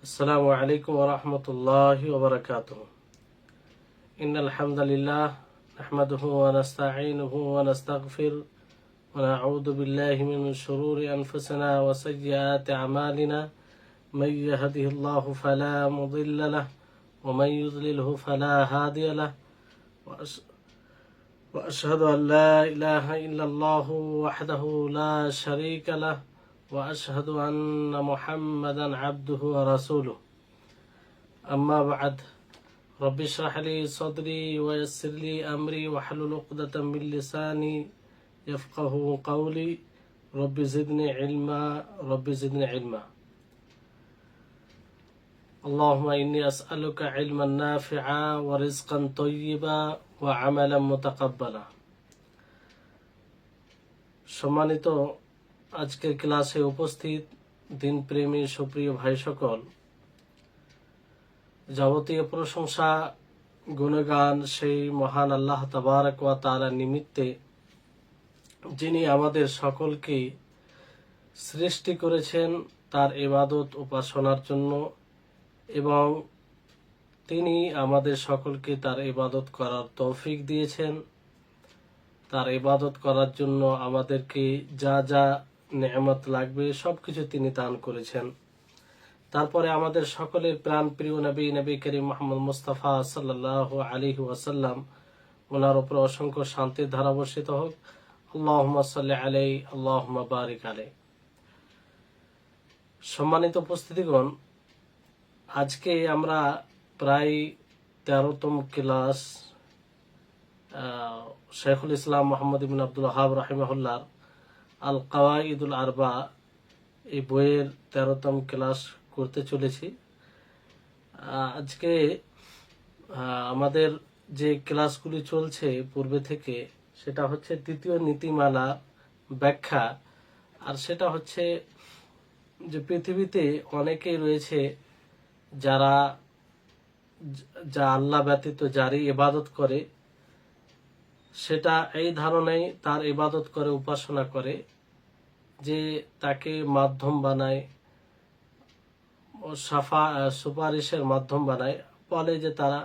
السلام عليكم ورحمة الله وبركاته. إن الحمد لله نحمده ونستعينه ونستغفر ونعوذ بالله من شرور أنفسنا وسيئات أعمالنا. من يهده الله فلا مضل له ومن يضلله فلا هادي له وأشهد أن لا إله إلا الله وحده لا شريك له وأشهد أن محمدا عبده ورسوله. أما بعد رب اشرح لي صدري ويسر لي أمري واحلل عقدة من لساني يفقه قولي. رب زدني علما رب زدني علما. اللهم إني أسألك علما نافعا ورزقا طيبا وعملا متقبلا. সম্মানিত আজকের ক্লাসে উপস্থিত দিনপ্রেমী সুপ্রিয় ভাই সকল, যাবতীয় প্রশংসা গুণগান সেই মহান আল্লাহ তাবারক ওয়া তাআলা নিমিত্তে, যিনি আমাদের সকলকে সৃষ্টি করেছেন তার ইবাদত উপাসনার জন্য এবং তিনি আমাদের সকলকে তার ইবাদত করার তৌফিক দিয়েছেন। তার ইবাদত করার জন্য আমাদেরকে যা যা নেয়ামত লাগবে সবকিছু তিনি দান করেছেন। তারপরে আমাদের সকলের প্রাণ প্রিয় নবী করিম মুহাম্মদ মুস্তাফা সাল্লাল্লাহু আলাইহি ওয়াসাল্লাম, ওনার উপর অসংখ্য শান্তির ধারা বর্ষিত হোক। আল্লাহুম্মা সাল্লি আলাইহি আল্লাহুম্মা বারিক আলাইহি। সম্মানিত উপস্থিতিগণ, আজকে আমরা প্রায় 13তম ক্লাস শেখুল ইসলাম মুহাম্মদ ইবনে আব্দুল ওয়াহাব রাহিমাহুল্লাহ আল কাওয়াইদুল আরবা এই বইয়ের 13তম ক্লাস করতে চলেছি। আজকে আমাদের যে ক্লাসগুলি চলছে পূর্বে থেকে, সেটা হচ্ছে তৃতীয় নীতিমালা ব্যাখ্যা। আর সেটা হচ্ছে যে পৃথিবীতে অনেকেই রয়েছে যারা যা আল্লাহ ব্যতীত যারই ইবাদত করে, সেটা এই ধারণায় তার ইবাদত করে, উপাসনা করে যে তাকে মাধ্যম বানায়, সুপারিশের মাধ্যম বানায়, বলে যে তারা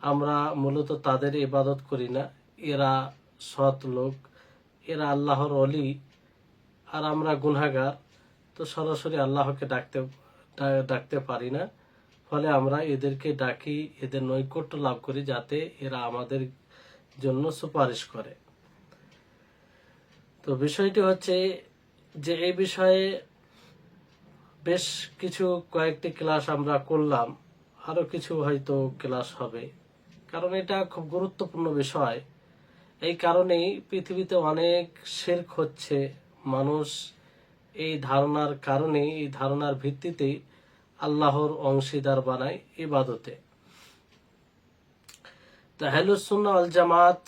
আমরা মূলত তাদের ইবাদত করি না, এরা সৎ লোক, এরা আল্লাহর ওলি, আর আমরা গুনাহগার, তো সরাসরি আল্লাহকে ডাকতে পারি না, ফলে আমরা এদেরকে ডাকি, এদের নৈকট্য লাভ করি যাতে এরা আমাদের জন্য সুপারিশ করে। তো বিষয়টি হচ্ছে যে এই বিষয়ে বেশ কয়েকটি ক্লাস আমরা করলাম, আরো কিছু হয়তো ক্লাস হবে, কারণ এটা খুব গুরুত্বপূর্ণ বিষয়। এই কারণেই পৃথিবীতে অনেক শিরক হচ্ছে। মানুষ এই ধারণার কারণে, এই ধারণার ভিত্তিতে আল্লাহর অংশীদার বানায় ইবাদতে। তো আহলুস সুন্নাহ ওয়াল জামাত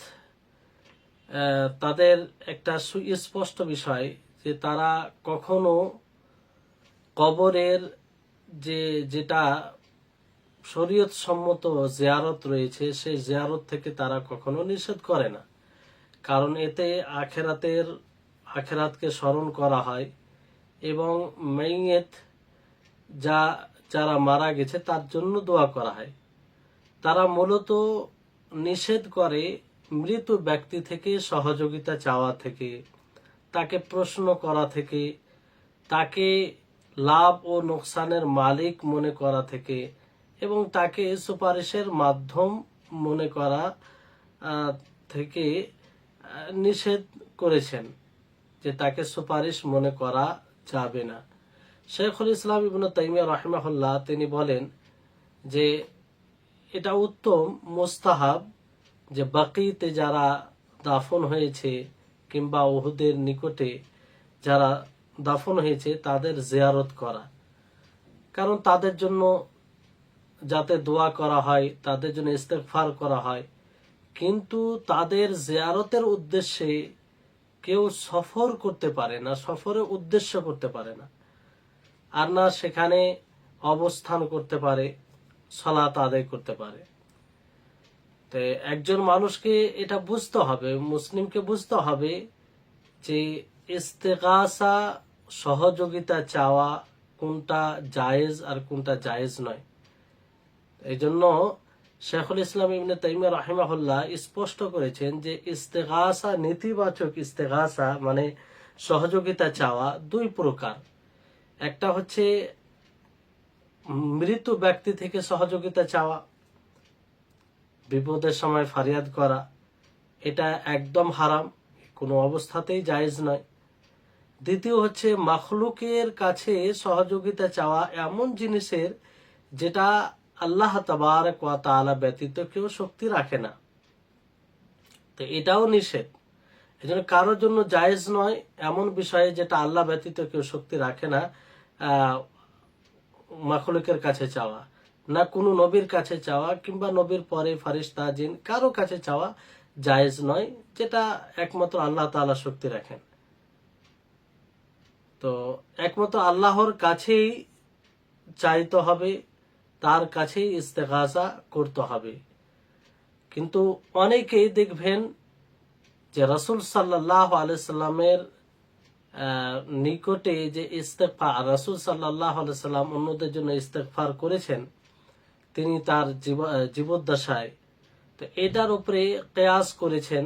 তাদের একটা সুস্পষ্ট বিষয় যে তারা কখনো কবরের যেটা শরীয়ত সম্মত জিয়ারত রয়েছে, সেই জিয়ারত থেকে তারা কখনো নিষেধ করে না। কারণ এতে আখেরাতকে স্মরণ করা হয় এবং মাইয়েত যারা মারা গেছে তার জন্য দোয়া করা হয়। তারা মূলত নিষেধ করে মৃত ব্যক্তি থেকে সহযোগিতা চাওয়া থেকে, তাকে প্রশ্ন করা থেকে, তাকে লাভ ও নোকসানের মালিক মনে করা থেকে এবং তাকে সুপারিশের মাধ্যম মনে করা থেকে নিষেধ করেছেন, যে তাকে সুপারিশ মনে করা যাবে না। শেখুল ইসলাম ইবনে তাইমিয়া রাহিমাহুল্লাহ তিনি বলেন যে এটা উত্তম মুস্তাহাব যে বাকিতে যারা দাফন হয়েছে কিংবা উহুদের নিকটে যারা দাফন হয়েছে তাদের জিয়ারত করা, কারণ তাদের জন্য যাতে দোয়া করা হয়, তাদের জন্য ইস্তেগফার করা হয়। কিন্তু তাদের জিয়ারতের উদ্দেশ্যে কেউ সফর করতে পারে না, সফরের উদ্দেশ্য করতে পারে না, আর না সেখানে অবস্থান করতে পারে, সালাত আদায় করতে পারে। তো একজন মানুষকে এটা বুঝতে হবে, মুসলিমকে বুঝতে হবে যে ইস্তেগাসা, সহযোগিতা চাওয়া, কোনটা জায়েজ আর কোনটা জায়েজ নয়। এই জন্য শেখুল ইসলাম ইবনে তাইমিয়া রাহিমাহুল্লাহ স্পষ্ট করেছেন যে ইস্তেগাসা, নেতিবাচক ইস্তেগাসা মানে সহযোগিতা চাওয়া দুই প্রকার। একটা হচ্ছে মৃত ব্যক্তি থেকে সহযোগিতা চাওয়া, বিপদের সময় ফারিয়াদ করা, এটা একদম হারাম, কোনো অবস্থাতেই জায়েজ নয়। দ্বিতীয় হচ্ছে মাখলুকের কাছে সহযোগিতা চাওয়া এমন জিনিসের যেটা আল্লাহ তাবারক ওয়া তাআলা ব্যতীত কেউ শক্তি রাখে না, তো এটাও নিষেধ। এজন্য কারোর জন্য জায়েজ নয় এমন বিষয়ে যেটা আল্লাহ ব্যতীত কেউ শক্তি রাখে না মাখলুকের কাছে চাওয়া, না কোনো নবীর কাছে চাওয়া কিংবা নবীর পরে ফারিস্তা জিন কারো কাছে চাওয়া জায়েজ নয়, যেটা একমাত্র আল্লাহ তাআলা শক্তি রাখেন। তো একমাত্র আল্লাহর কাছেই চাইতে হবে, তার কাছেই ইস্তেগাসা করতে হবে। কিন্তু অনেকেই দেখবেন যে রাসূল সাল্লাল্লাহু আলাইহি সাল্লামের নিকটে যে ইস্তেগফার, রাসূল সাল্লাল্লাহু আলাইহি সাল্লাম অন্যদের জন্য ইস্তেগফার করেছেন তিনি তার জীবদ্দশায়, তো এটার উপরে কিয়াস করেছেন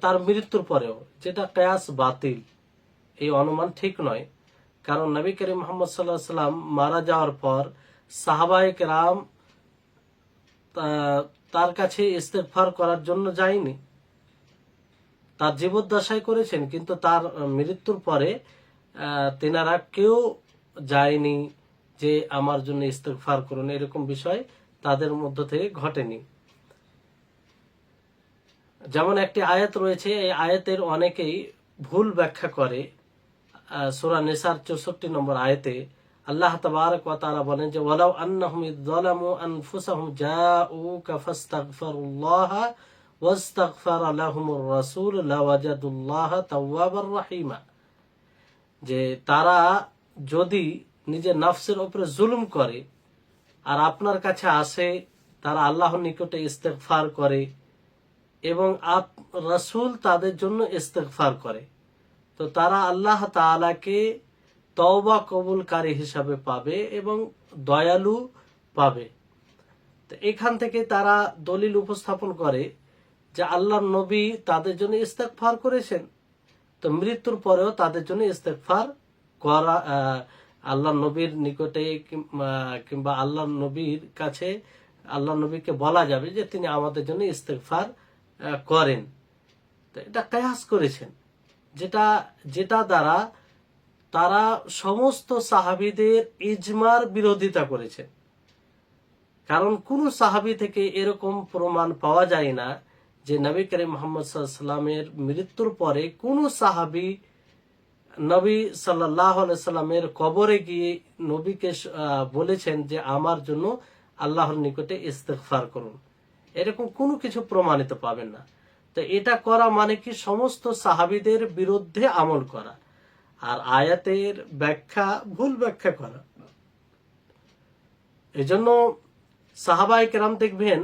তার মৃত্যুর পরেও, যেটা কিয়াস বাতিল। এই অনুমান ঠিক নয়, কারণ নবী করিম মুহাম্মদ সাল্লাল্লাহু আলাইহি সাল্লাম মারা যাওয়ার পর সাহাবায়ে কেরাম তার কাছে ইস্তেগফার করার জন্য যায়নি, তার জীবদ্দশায় করেছেন, কিন্তু তার মৃত্যুর পরে তেনারা কেউ যায়নি যে আমার জন্য ইস্তেগফার করুন, এরকম বিষয় তাদের মধ্য থেকে ঘটেনি। যেমন একটি আয়াত রয়েছে, এই আয়াতের অনেকেই ভুল ব্যাখ্যা করে। সূরা নিসার 64 নম্বর আয়াতে আল্লাহ তাবারক ওয়া তাআলা বলেন যে ওয়ালাউ আন্নাহুম ইযযালামু আনফুসাহুম জাউকা ফাস্তাগফিরুল্লাহা ওয়াস্তাগফারা লাহুমুর রাসূল লাওয়াজাদুল্লাহা তাওয়াবার রহিমা, যে তারা যদি নিজের নফসের উপরে জুলুম করে আর আপনার কাছে আসে, তারা আল্লাহর নিকটে ইস্তেগফার করে এবং রাসূল তাদের জন্য ইস্তেগফার করে, তো তারা আল্লাহ তাআলাকে তওবা কবুলকারী হিসাবে পাবে এবং দয়ালু পাবে। তো এখান থেকে তারা দলিল উপস্থাপন করে যে আল্লাহর নবী তাদের জন্য ইস্তেগফার করেছেন, তো মৃত্যুর পরেও তাদের জন্য ইস্তেগফার করা, আল্লাহর নবীর নিকটে কিংবা আল্লাহর নবীর কাছে আল্লাহর নবীকে বলা যাবে যে তিনি আমাদের জন্য ইস্তেগফার করেন। তো এটা কিয়াস করেছেন, যেটা দ্বারা তারা সমস্ত সাহাবীদের ইজমার বিরোধিতা করেছেন। কারণ কোন সাহাবী থেকে এরকম প্রমাণ পাওয়া যায় না যে নবী করিম মুহাম্মদ সাল্লাল্লাহু আলাইহি সাল্লামের মৃত্যুর পরে কোন সাহাবী নবী সাল্লাল্লাহু আলাইহি সাল্লামের কবরে গিয়ে নবীকে বলেছেন যে আমার জন্য আল্লাহর নিকটে ইস্তেগফার করুন, এরকম কোনো কিছু প্রমাণিত পাবেন না। তো এটা করা মানে কি সমস্ত সাহাবীদের বিরুদ্ধে আমল করা আর আয়াতের ব্যাখ্যা ভুল ব্যাখ্যা করা। এজন্য সাহাবায়ে কেরাম দেখবেন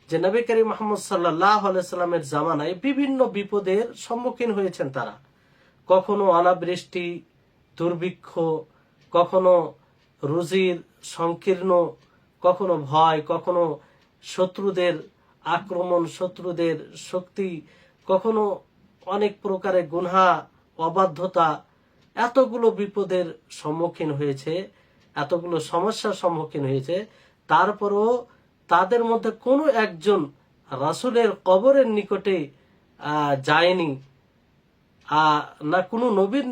যে নবী করিম মুহাম্মদ সাল্লাল্লাহু আলাইহি সাল্লামের জামানায় বিভিন্ন বিপদের সম্মুখীন হয়েছেন তারা, কখনো অনাবৃষ্টি, দুর্ভিক্ষ, কখনো রুজির সংকীর্ণ, কখনো ভয়, কখনো শত্রুদের আক্রমণ, শত্রুদের শক্তি, কখনো অনেক প্রকারের গুনাহ, অবাধ্যতা, এতগুলো বিপদের সম্মুখীন হয়েছে, এতগুলো সমস্যার সম্মুখীন হয়েছে, তারপরও তাদের মধ্যে কোনো একজন রাসূলের কবরের নিকটে যায়নি, না কোনো নবীর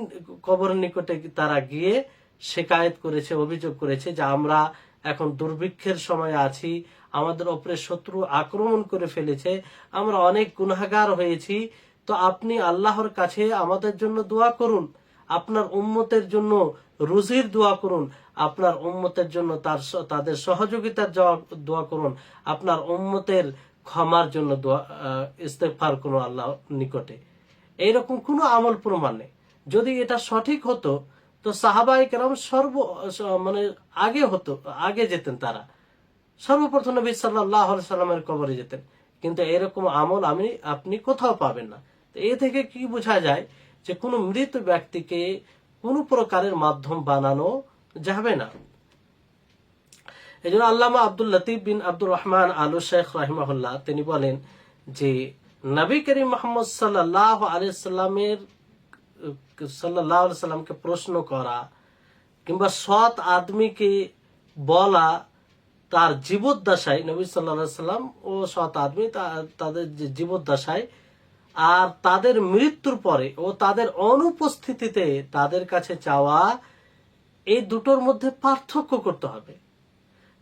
কবরের নিকটে তারা গিয়ে শিকায়েত করেছে, অভিযোগ করেছে যে আমরা এখন দুর্ভিক্ষের সময় আছি, আমাদের উপরে শত্রু আক্রমণ করে ফেলেছে, আমরা অনেক গুনাহগার হয়েছি, তো আপনি আল্লাহর কাছে আমাদের জন্য দোয়া করুন, আপনার উম্মতের জন্য রুজির দোয়া করুন, আপনার উম্মতের জন্য তাদের সহযোগিতার দোয়া করুন, আপনার উম্মতের ক্ষমার জন্য ইস্তেগফার করুন আল্লাহর নিকটে। এইরকম কোনো আমল প্রমাণ নেই। যদি এটা সঠিক হতো তো সাহাবায়ে কেরাম আগে যেতেন, তারা সর্বপ্রথম নবী সাল্লাল্লাহু আলাইহি সাল্লামের কবরে যেতেন, কিন্তু এরকম আমল আপনি কোথাও পাবেন না। তো এ থেকে কি বোঝা যায় যে কোনো মৃত ব্যক্তিকে কোনো প্রকারের মাধ্যম বানানো যাবে না। এই জন্য আল্লামা আব্দুল লতিফ বিন আব্দুর রহমান আলু শেখ রাহিমাহুল্লাহ তিনি বলেন যে নবী করিম মুহাম্মদ সাল্লাল্লাহু আলাইহি সাল্লামকে প্রশ্ন করা কিংবা সৎ আদমিকে বলা তার জীবদ্দশায়, নবী সাল্লাল্লাহু আলাইহি সাল্লাম ও সৎ আদমি তাদের যে জীবদ্দশায় আর তাদের মৃত্যুর পরে ও তাদের অনুপস্থিতিতে তাদের কাছে চাওয়া, এই দুটোর মধ্যে পার্থক্য করতে হবে।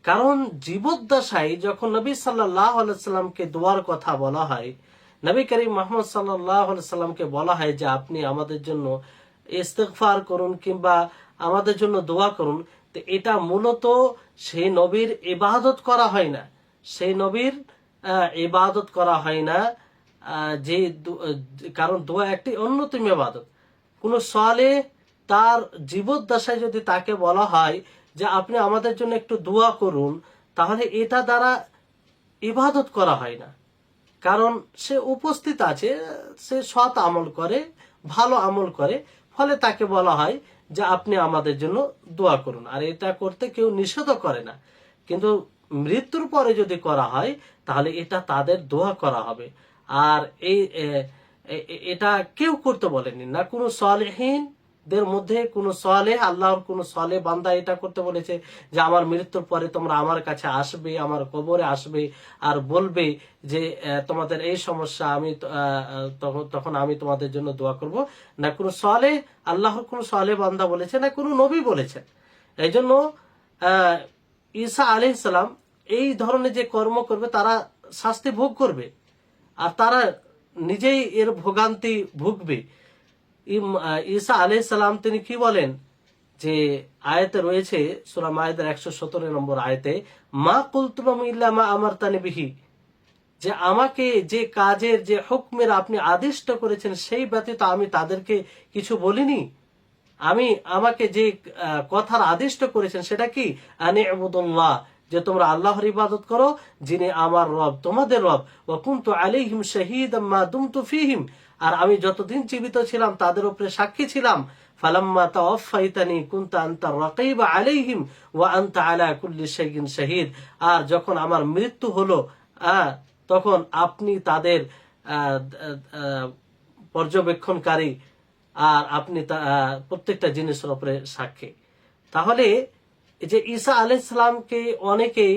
কারণ জীবদ্দশায় যখন নবী সাল্লাল্লাহু আলাইহি সাল্লামকে দোয়ার কথা বলা হয়, নবী করিম মুহাম্মদ সাল্লাল্লাহু আলাইহি সাল্লামকে বলা হয় যে আপনি আমাদের জন্য ইস্তিগফার করুন কিংবা আমাদের জন্য দোয়া করুন, তো এটা মূলত সেই নবীর ইবাদত করা হয় না, সেই নবীর ইবাদত করা হয় না। যে কারণ দোয়া একটি অন্যতম ইবাদত। কোন সালেহ তার জীবদ্দশায় যদি তাকে বলা হয় যে আপনি আমাদের জন্য একটু দোয়া করুন, তাহলে এটা দ্বারা ইবাদত করা হয় না। কারণ সে উপস্থিত আছে, সে সৎ আমল করে, ভালো আমল করে, ফলে তাকে বলা হয় যে আপনি আমাদের জন্য দোয়া করুন। আর এটা করতে কেউ নিষেধও করে না। কিন্তু মৃত্যুর পরে যদি করা হয় তাহলে এটা তাদের দোয়া করা হবে। আর এটা কেউ করতে বলেনি, না কোনো সালেহীন দের মধ্যে কোন সালেহ, আল্লাহর কোন সালেহ বান্দা এটা করতে বলেছে যে আমার মৃত্যুর পরে তোমরা আমার কাছে আসবে, আমার কবরে আসবে আর বলবে যে তোমাদের এই সমস্যা, আমি তখন আমি তোমাদের জন্য দোয়া করব। না কোন সালেহ, আল্লাহর কোন সালেহ বান্দা বলেছে, না কোন নবী বলেছেন। এই জন্য ঈসা আলাইহিস সালাম এই ধরনের যে কর্ম করবে তারা শাস্তি ভোগ করবে আর তারা নিজেই এর ভোগান্তি ভুগবে। ঈসা আলাইহিস সালাম তিনি কি বলেন, যে আয়াতে রয়েছে সূরা মায়েদার 117 নম্বর আয়াতে, মা কুলতু লাহুম ইল্লা মা আমারতানি বিহি, যে আমাকে যে কাজের যে হুকমের আপনি আদিষ্ট করেছেন সেই ব্যতীত আমি তাদেরকে কিছু বলিনি। আমাকে যে কথার আদিষ্ট করেছেন সেটা কি, আনি ইবুদুল্লাহ, যে তোমরা আল্লাহর ইবাদত করো যিনি আমার রব তোমাদের রব, ওয়া কুনতু আলাইহিম শাহীদাম মা দুমতু ফীহিম, আর আমি যতদিন জীবিত ছিলাম তাদের উপরে সাক্ষী ছিলাম। ফালাম্মা তাওয়াফাইতানি কুনতা আনতার রাকীবা আলাইহিম ওয়া আনতা আলা কুল্লি শাইইন শাহীদ, আর যখন আমার মৃত্যু হলো তখন আপনি তাদের পর্যবেক্ষণকারী আর আপনি প্রত্যেকটা জিনিসের উপরে সাক্ষী। তাহলে এই যে ঈসা আলাইহিস সালামকে অনেকেই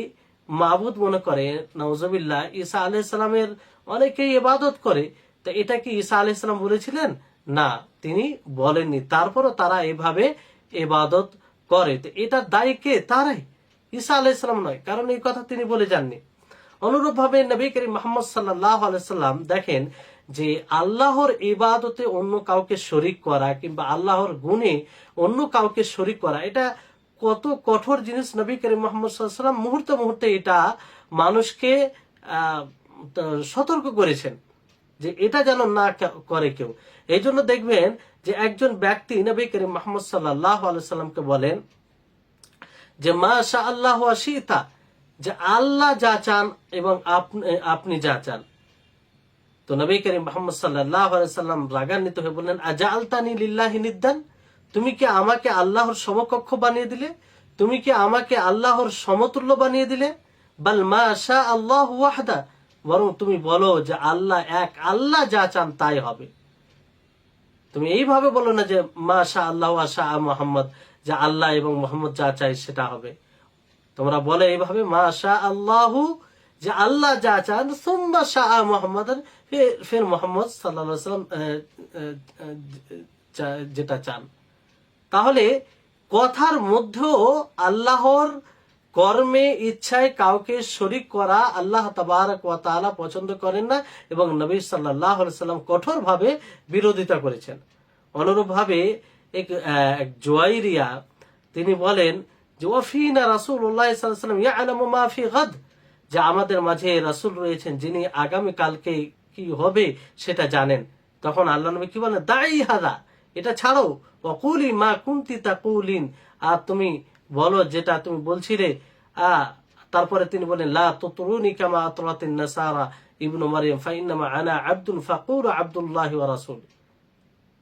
মাবুদ মনে করে, নাউজুবিল্লাহ, ঈসা আলাইহিস সালামের অনেকেই ইবাদত করে, তো এটা কি ঈসা আলাইহিস সালাম বলেছিলেন? না, তিনি বলেননি। তারপরও তারা এভাবে ইবাদত করে, তো এটা দায়ী কে? তারাই, ঈসা আলাইহিস সালাম নয়, কারণ এই কথা তিনি বলে যাননি। অনুরূপভাবে নবী করিম মুহাম্মদ সাল্লাল্লাহু আলাইহি সাল্লাম দেখেন যে আল্লাহর ইবাদতে অন্য কাউকে শরীক করা কিংবা আল্লাহর গুণে অন্য কাউকে শরীক করা, এটা কত কঠোর জিনিস। নবী করিম মুহাম্মদ সাল্লাল্লাহু আলাইহি সাল্লাম মুহূর্তে মুহূর্তে এটা মানুষকে সতর্ক করেছেন যে এটা যেন না করে কেউ। এই জন্য দেখবেন যে একজন ব্যক্তি নবী করিম মুহাম্মদ সাল্লাল্লাহু আলাইহি সাল্লামকে বলেন যে মাশা আল্লাহু ওয়া শিতা, যে আল্লাহ যা চান এবং আপনি যা চান। তো নবী করিম মুহাম্মদ সাল্লাল্লাহু আলাইহি সাল্লাম রাগান্বিত হয়ে বললেন, আজআলতানি লিল্লাহি নিদ্দান, তুমি কি আমাকে আল্লাহর সমকক্ষ বানিয়ে দিলে? তুমি কি আমাকে আল্লাহর সমতুল্য বানিয়ে দিলে? বাল মাশা আল্লাহু ওয়াহদা, বরং তুমি বলো যে আল্লাহ এক, আল্লাহ যা চান তাই হবে। তুমি এইভাবে বলো না যে মাশা আল্লাহ ওয়া শা মুহাম্মদ, যে আল্লাহ এবং মুহাম্মদ যা চাই সেটা হবে। তোমরা বলে এইভাবে মাশা আল্লাহু, যে আল্লাহ যা চান, সুম্মা শা মুহাম্মাদান, ফির মুহাম্মদ সাল্লাল্লাহু আলাইহি ওয়াসাল্লাম যেটা চান। তাহলে কথার মধ্যেও আল্লাহর কর্মে ইচ্ছায় কাউকে শরীক করা আল্লাহ তাবারক ওয়া তাআলা পছন্দ করেন না এবং নবী সাল্লাল্লাহু আলাইহি সাল্লাম কঠোরভাবে বিরোধিতা করেছেন। অনুরূপভাবে এক জুয়াইরিয়া তিনি বলেন যে ওয়াফিনা রাসূলুল্লাহ সাল্লাল্লাহু আলাইহি ওয়াসাল্লাম ইয়ালামু মা ফি গাদ, যে আমাদের মাঝে রাসূল রয়েছেন যিনি আগামী কালকে কি হবে সেটা জানেন। তখন আল্লাহ নবী কি বলেন, দাই হাদা, এটা ছাড়ো, ওয়াকুলি মা কুনতি তাকুলিন, আর তুমি বলো যেটা তুমি বলছিলে। তারপরে তিনি বলেন লা তুতরুনি কামা আতরাতিন নাসারা ইবনু মারইয়াম ফাইন্নামা আনা আবদুন ফাকুলু আব্দুল্লাহি ওয়া রাসূল,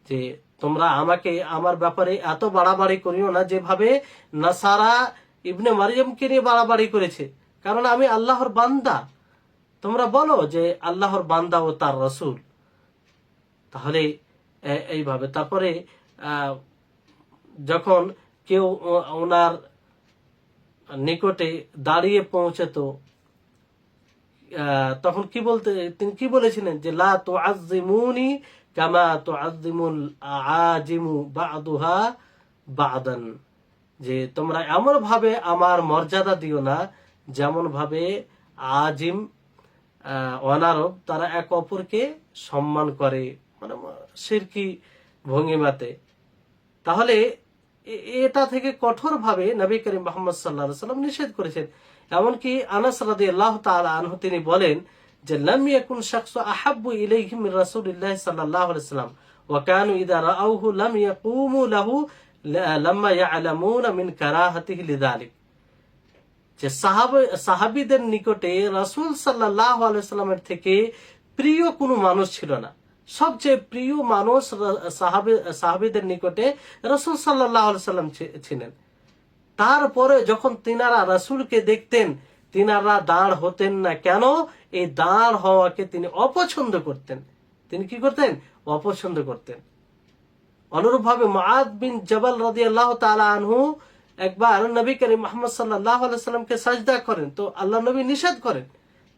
যে তোমরা আমাকে আমার ব্যাপারে এত বাড়াবাড়ি করিও না যেভাবে নাসারা ইবনে মারিয়ামকে নিয়ে বাড়াবাড়ি করেছে, কারণ আমি আল্লাহর বান্দা। তোমরা বলো যে আল্লাহর বান্দা ও তার রসুল। তাহলে এইভাবে তারপরে যখন কেউ ওনার নিকটে দাঁড়িয়ে পৌঁছতো, তখন তিনি কি বলেছিলেন যে লা তুআযযিমুনি কামা তুআযযিমুল আআজিমু বা'দুহা বা'দান, যে তোমরা এমন ভাবে আমার মর্যাদা দিও না যেমন ভাবে আজিম অনারব তারা এক অপরকে সম্মান করে, মানে শিরকি ভঙ্গিমাতে। তাহলে এটা থেকে কঠোরভাবে নবী করিম মুহাম্মদ সাল্লাল্লাহু আলাইহি ওয়াসাল্লাম নিষেধ করেছেন। এমনকি আনাস রাদিয়াল্লাহু তাআলা আনহু তিনি বলেন যে লাম ইয়াকুন শাখসু আহাব্বু ইলাইহি মির রাসূলিল্লাহি সাল্লাল্লাহু আলাইহি ওয়াসাল্লাম ওয়া কানু ইযা রাআউহু লাম ইয়াকুমু লাহু লাম্মা ইয়ালামুনা মিন কারাহাতিহি লিযালিক, যে সাহাবীদের নিকটে রাসূল সাল্লাল্লাহু আলাইহি ওয়াসাল্লামের থেকে প্রিয় কোনো মানুষ ছিল না। সবচেয়ে প্রিয় মানুষ সাহাবীদের নিকটে রাসূল সাল্লাল্লাহু আলাইহি ওয়াসাল্লাম ছিলেন। তারপরে যখন তিনারা রাসূলকে দেখতেন তিনারা দাঁড় হতেন না কেন? এই দাঁড় হওয়াকে তিনি অপছন্দ করতেন। তিনি কি করতেন? অপছন্দ করতেন। অনুরূপভাবে মুআদ বিন জাবাল রাদিয়াল্লাহু তাআলা আনহু একবার নবী করিম মুহাম্মদ সাল্লাল্লাহু আলাইহি ওয়াসাল্লামকে সাজদা করেন, তো আল্লাহ নবী নিষেধ করেন।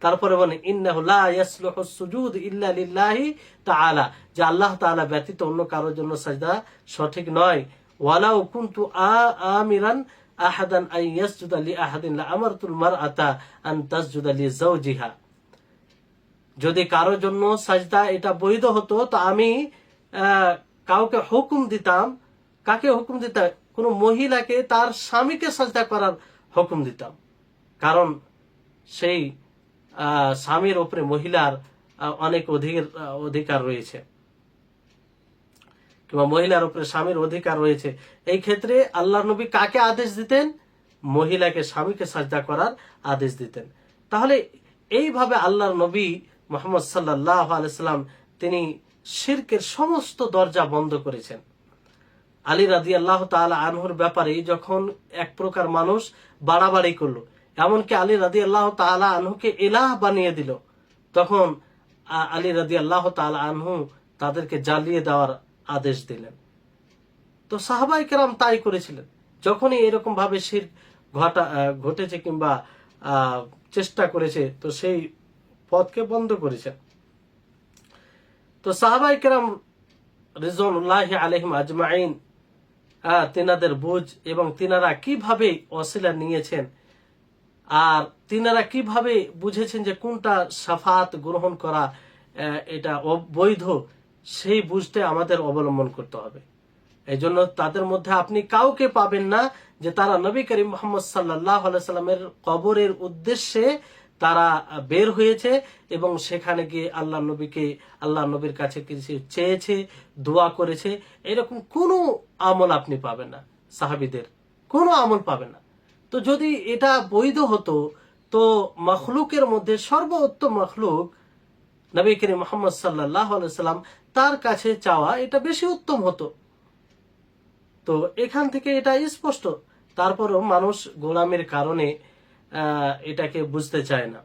তারপরে বলেন ইন্নাহু লা ইয়াসলুহু সুজুদ ইল্লা লিল্লাহি তাআলা, যে আল্লাহ তাআলা ব্যতীত অন্য কারোর জন্য সাজদা সঠিক নয়। ওয়ালাউ কুনতু আমিরান আহাদান আন ইয়াসজুদা লি আহাদিন লা আমারতুল মারআতা আন তাসজুদা লি যাওজিহা, যদি কারোর জন্য সাজদা এটা বৈধ হতো তো আমি কাউকে হুকুম দিতাম। কাকে হুকুম দিতাম? কোন মহিলাকে তার স্বামীকে সাজদা করার হুকুম দিতাম, কারণ সেই স্বামীর উপরে মহিলার অনেক অধিকার রয়েছে, কিংবা মহিলার উপরে স্বামীর অধিকার রয়েছে। এই ক্ষেত্রে আল্লাহ নবী কাকে আদেশ দিতেন? মহিলাকে স্বামীকে সাজদা করার আদেশ দিতেন। তাহলে এইভাবে আল্লাহর নবী মুহাম্মদ সাল্লাল্লাহু আলাইহি ওয়াসাল্লাম তিনি শিরকের সমস্ত দরজা বন্ধ করেছেন। আলী রাদিয়াল্লাহু তাআলা আনহুর ব্যাপারে যখন এক প্রকার মানুষ বাড়াবাড়ি করলো, এমনকি আলী রাদিয়াল্লাহু তাআলা আনহুকে ইলাহ বানিয়ে দিল, তখন আলী রাদিয়াল্লাহু তাআলা আনহু তাদেরকে জ্বালিয়ে দেওয়ার আদেশ দিলেন। তো সাহাবায়ে কেরাম তাই করেছিলেন। যখনই এরকম ভাবে শিরক ঘটেছে কিংবা চেষ্টা করেছে, তো সেই পথকে বন্ধ করেছেন। তো সাহাবায়ে কেরাম রিজওয়ানুল্লাহি আলাইহিম আজমাইন তিনাদের বুঝ এবং তিনারা কিভাবে ওসিলা নিয়েছেন আর তিনারা কিভাবে বুঝেছেন যে কোনটা শাফাত গ্রহণ করা এটা অবৈধ, সেই বুঝতে আমাদের অবলম্বন করতে হবে। এই জন্য তাদের মধ্যে আপনি কাউকে পাবেন না যে তারা নবী করিম মুহাম্মদ সাল্লাল্লাহু আলাইহি ওয়াসাল্লামের কবরের উদ্দেশ্যে তারা বের হয়েছে এবং সেখানে গিয়ে আল্লাহ নবীর কাছে কিছু চেয়েছে, দোয়া করেছে, এরকম কোনো আমল আপনি পাবেন না। সাহাবীদের কোনো আমল পাবেন না। তো যদি এটা বৈধ হতো তো মখলুকের মধ্যে সর্বোত্তম মখলুক নবী করিম মুহাম্মদ সাল্লাল্লাহু আলাইহি ওয়াসাল্লাম, তার কাছে চাওয়া এটা বেশি উত্তম হতো। তো এখান থেকে এটা স্পষ্ট। তারপরও মানুষ গোলামের কারণে এটাকে বুঝতে চায় না।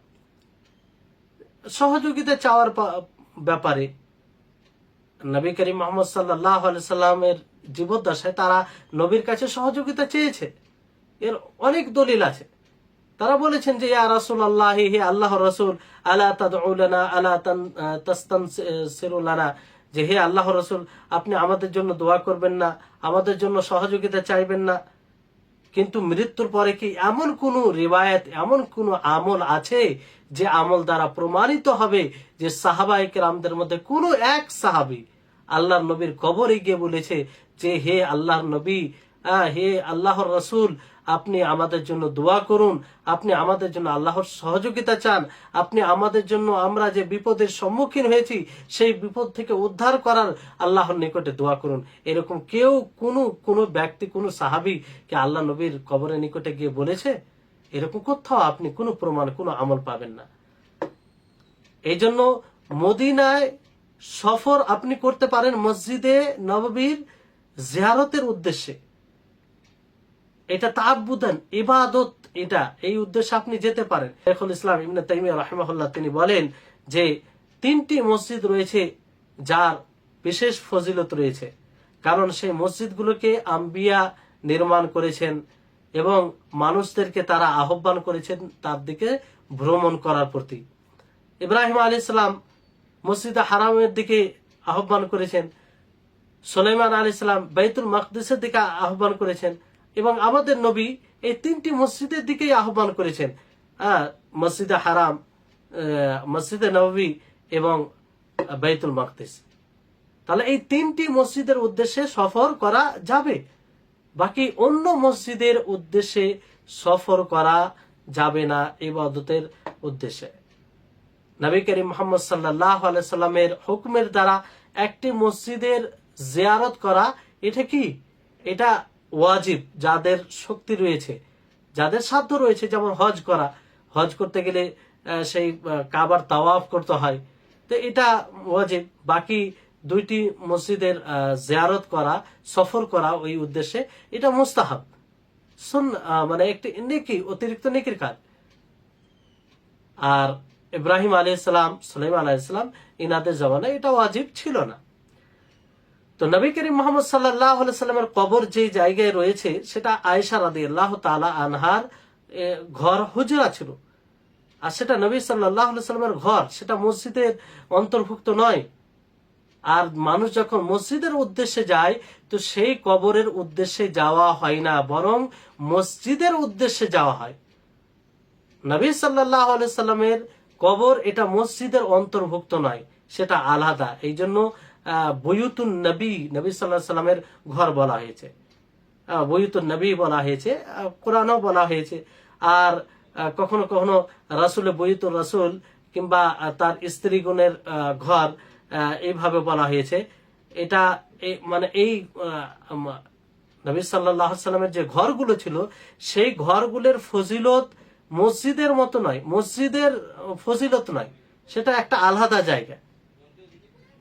সহযোগিতা চাওয়ার ব্যাপারে নবী করিম মুহাম্মদ সাল্লাল্লাহু আলাইহি ওয়াসাল্লামের জীবদ্দশায় তারা নবীর কাছে সহযোগিতা চেয়েছে। এর অনেক দলিল আছে। তারা বলেছেন যে ইয়া রাসূলুল্লাহ, হে আল্লাহর রাসূল, আলা তাদউ লানা আলা তাস্তানসিরু লানা, যে হে আল্লাহর রাসূল আপনি আমাদের জন্য দোয়া করবেন না, আমাদের জন্য সহযোগিতা চাইবেন না। কিন্তু মৃত্যুর পরে কি এমন কোন রিওয়ায়াত, এমন কোন আমল আছে যে আমল দ্বারা প্রমাণিত হবে যে সাহাবায়ে কেরামদের মধ্যে কোন এক সাহাবী আল্লাহর নবীর কবরে গিয়ে বলেছে যে হে আল্লাহর নবী, হে আল্লাহর রাসূল, আপনি আমাদের জন্য দোয়া করুন, আপনি আমাদের জন্য আল্লাহর সহযোগিতা চান, আপনি আমাদের জন্য আমরা যে বিপদের সম্মুখীন হয়েছি সেই বিপদ থেকে উদ্ধার করার আল্লাহর নিকটে দোয়া করুন। এরকম কেউ কোনো ব্যক্তি, কোনো সাহাবী কে আল্লাহ নবীর কবরের নিকটে গিয়ে বলেছে? এরকম কোথাও আপনি কোনো প্রমাণ, কোনো আমল পাবেন না। এই জন্য মদিনায় সফর আপনি করতে পারেন মসজিদে নববীর জিয়ারতের উদ্দেশ্যে। এটা তাআব্বুদান, ইবাদত, এটা এই উদ্দেশ্যে আপনি যেতে পারেন। শাইখুল ইসলাম ইবনে তাইমিয়া রাহিমাহুল্লাহ তিনি বলেন যে 3টি মসজিদ রয়েছে যার বিশেষ ফজিলত রয়েছে, কারণ সেই মসজিদগুলোকে আম্বিয়া নির্মাণ করেছেন এবং মানুষদেরকে তারা আহ্বান করেছেন তার দিকে ভ্রমণ করার প্রতি। ইব্রাহিম আলাইহিস সালাম মসজিদে হারামের দিকে আহ্বান করেছেন, সুলাইমান আলাইহিস সালাম বাইতুল মাকদিসের দিকে আহ্বান করেছেন, এবং আমাদের নবী এই 3টি মসজিদের দিকেই আহ্বান করেছেন, মসজিদে হারাম, মসজিদে নববী এবং বাইতুল মাকদিস। তাহলে এই 3টি মসজিদের উদ্দেশ্যে সফর করা যাবে, বাকি অন্য মসজিদের উদ্দেশ্যে সফর করা যাবে না ইবাদতের উদ্দেশ্যে। নবী করিম মুহাম্মদ সাল্লাল্লাহু আলাইহি সাল্লামের হুকুমের দ্বারা একটি মসজিদের জিয়ারত করা, এটা কি? এটা ওয়াজিব, যাদের শক্তি রয়েছে, যাদের সাধ্য রয়েছে, যেমন হজ করা। হজ করতে গেলে সেই কাবার তাওয়াফ করতে হয়, তো এটা ওয়াজিব। বাকি 2টি মসজিদের জিয়ারত করা, সফর করা ওই উদ্দেশ্যে, এটা মুস্তাহাব, মানে একটি নেকি, অতিরিক্ত নেকির কাজ। আর ইব্রাহিম আলাইহিস সালাম, সুলাইমান আলাইহিস সালাম ইনাদের জামানায় এটা ওয়াজিব ছিল না। তো নবী করিম মুহাম্মদ সাল্লাল্লাহু আলাইহি সাল্লামের কবর যে জায়গায় রয়েছে সেটা আয়েশা রাদিয়াল্লাহু তাআলা আনহার ঘর হুজরা ছিল, আর সেটা নবী সাল্লাল্লাহু আলাইহি সাল্লামের ঘর, সেটা মসজিদের অন্তর্ভুক্ত নয়। আর মানুষ যখন মসজিদের উদ্দেশ্যে যায় তো সেই কবরের উদ্দেশ্যে যাওয়া হয় না, বরং মসজিদের উদ্দেশ্যে যাওয়া হয়। নবী সাল্লাল্লাহু আলাইহি সাল্লামের কবর এটা মসজিদের অন্তর্ভুক্ত নয়, সেটা আলাদা। এই জন্য বয়ুতুন নবী, নবী সাল্লাল্লাহু আলাইহি সাল্লামের ঘর বলা হয়েছে, বয়ুতুন নবী বলা হয়েছে, কোরআনও বলা হয়েছে। আর কখনো কখনো রাসূলের বয়ুতুর রাসূল কিংবা তার স্ত্রীগণের ঘর এইভাবে বলা হয়েছে। এটা মানে এই নবী সাল্লাল্লাহু আলাইহি সাল্লামের যে ঘরগুলো ছিল সেই ঘরগুলোর ফজিলত মসজিদের মতো নয়, মসজিদের ফজিলত নয়, সেটা একটা আলাদা জায়গা।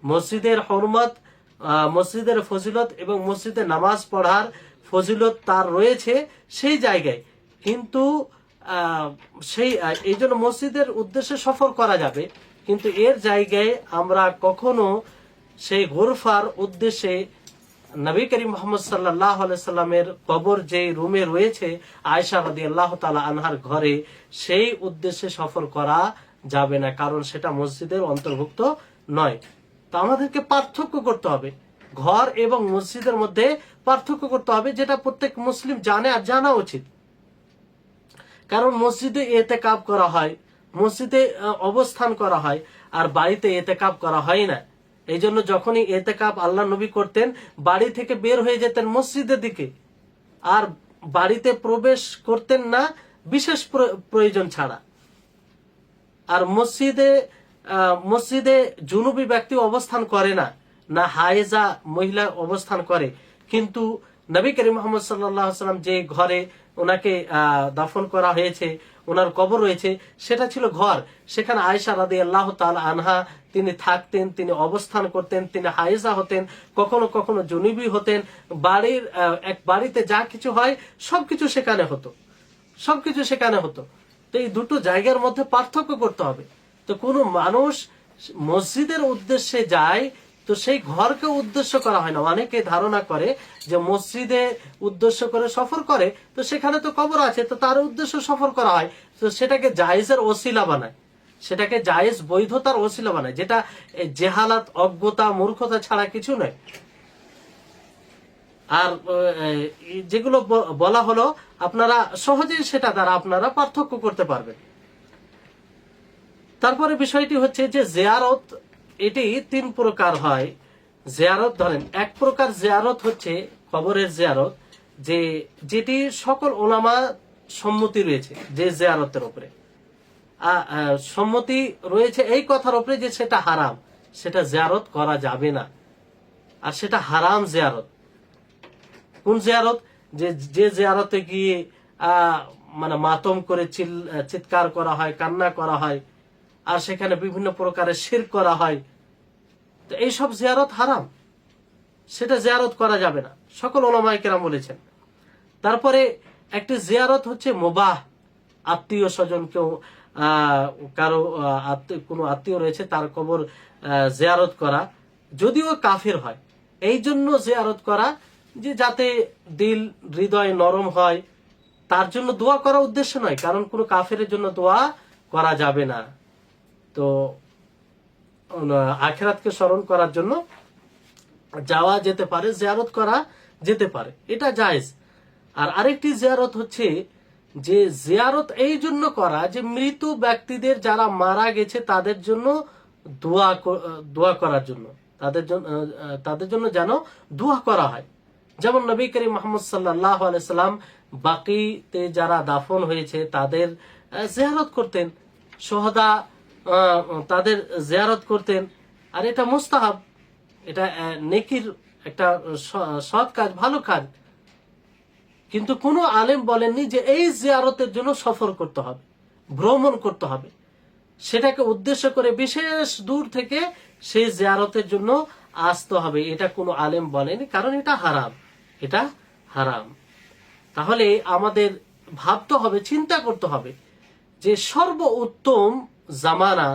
মসজিদের হরমত, মসজিদের ফজিলত এবং মসজিদে নামাজ পড়ার ফজিলত তার রয়েছে সেই জায়গায়, কিন্তু এই জন্য মসজিদের উদ্দেশ্যে সফর করা যাবে, কিন্তু এর জায়গায় আমরা কখনো সেই গোরফার উদ্দেশ্যে নবী করিম মুহাম্মদ সাল্লাল্লাহু আলাইহি সাল্লামের কবর যে রুমে রয়েছে আয়েশা রাদিয়াল্লাহু তাআলা আনহার ঘরে, সেই উদ্দেশ্যে সফর করা যাবে না, কারণ সেটা মসজিদের অন্তর্ভুক্ত নয়। তো আমাদেরকে পার্থক্য করতে হবে, ঘর এবং মসজিদের মধ্যে পার্থক্য করতে হবে, যেটা প্রত্যেক মুসলিম জানে আর জানা উচিত। কারণ মসজিদে ইতিকাফ করা হয়, মসজিদে অবস্থান করা হয়, আর বাড়িতে ইতিকাফ করা হয় না। এই জন্য যখনই ইতিকাফ আল্লাহ নবী করতেন, বাড়ি থেকে বের হয়ে যেতেন মসজিদের দিকে, আর বাড়িতে প্রবেশ করতেন না বিশেষ প্রয়োজন ছাড়া। আর মসজিদে জুনুবি ব্যক্তি অবস্থান করে না, না হায়েজা মহিলা অবস্থান করে। কিন্তু নবী করিম মুহাম্মদ সাল্লাল্লাহু আলাইহি সাল্লাম যে ঘরে ওনাকে দাফন করা হয়েছে, ওনার কবর রয়েছে, সেটা ছিল ঘর। সেখানে আয়েশা রাদিয়াল্লাহু তাআলা আনহা তিনি থাকতেন, তিনি অবস্থান করতেন, তিনি হায়েজা হতেন, কখনো কখনো জুনুবি হতেন। বাড়িতে যা কিছু হয় সবকিছু সেখানে হতো, সবকিছু সেখানে হতো। তো এই দুটো জায়গার মধ্যে পার্থক্য করতে হবে। তো কোনো মানুষ মসজিদের উদ্দেশ্যে যায় তো সেই ঘরকে উদ্দেশ্য করা হয় না। অনেকে ধারণা করে যে মসজিদে উদ্দেশ্য করে সফর করে, তো সেখানে তো কবর আছে, তো তার উদ্দেশ্য সফর করা হয়, তো সেটাকে জায়েজের ওসিলা বানায়, সেটাকে জায়েজ বৈধতার ওসিলা বানায়, যেটা জেহালাত, অজ্ঞতা, মূর্খতা ছাড়া কিছু নয়। আর যেগুলো বলা হলো আপনারা সহজেই সেটা দ্বারা আপনারা পার্থক্য করতে পারবেন। তারপরে বিষয়টি হচ্ছে যে জিয়ারত, এটি 3 প্রকার হয়। জিয়ারত ধরেন, এক প্রকার জিয়ারত হচ্ছে কবরের জিয়ারত, যেটি সকল ওলামা সম্মতি রয়েছে, যে জিয়ারতের উপরে সম্মতি রয়েছে এই কথার উপরে যে সেটা হারাম, সেটা জিয়ারত করা যাবে না, আর সেটা হারাম জিয়ারত। কোন জিয়ারত? যে জিয়ারতে গিয়ে মানে মাতম করে চিৎকার করা হয়, কান্না করা হয়, আর সেখানে বিভিন্ন প্রকারের শিরক করা হয়, তো এইসব জিয়ারত হারাম, সেটা জিয়ারত করা যাবে না, সকল ওলামায়ে কেরাম বলেছেন। তারপরে একটি জিয়ারত হচ্ছে মুবাহ, আত্মীয় স্বজন কেউ কারো কোনো আত্মীয় রয়েছে তার কবর জিয়ারত করা, যদিও কাফির হয়, এই জন্য জিয়ারত করা যে যাতে দিল হৃদয় নরম হয়, তার জন্য দোয়া করা উদ্দেশ্য নয়, কারণ কোনো কাফের জন্য দোয়া করা যাবে না। তো আখিরাতকে স্মরণ করার জন্য যাওয়া যেতে পারে, জিয়ারত করা যেতে পারে, এটা জায়েজ। আর আরেকটি জিয়ারত হচ্ছে যে জিয়ারত এই জন্য করা যে মৃত ব্যক্তিদের যারা মারা গেছে তাদের জন্য দোয়া করার জন্য, তাদের জন্য যেন দোয়া করা হয়। যেমন নবী করিম মুহাম্মদ সাল্লাল্লাহু আলাইহি সাল্লাম বাকিতে যারা দাফন হয়েছে তাদের জিয়ারত করতেন, শুহাদা তাদের জিয়ারত করতেন। আর এটা মুস্তাহাব, এটা নেকির একটা সৎ কাজ, ভালো কাজ। কিন্তু কোনো আলেম বলেননি যে এই জিয়ারতের জন্য সফর করতে হবে, ভ্রমণ করতে হবে, সেটাকে উদ্দেশ্য করে বিশেষ দূর থেকে সেই জিয়ারতের জন্য আসতে হবে, এটা কোনো আলেম বলেনি, কারণ এটা হারাম, এটা হারাম। তাহলে আমাদের ভাবতে হবে, চিন্তা করতে হবে যে সর্বোত্তম জামানা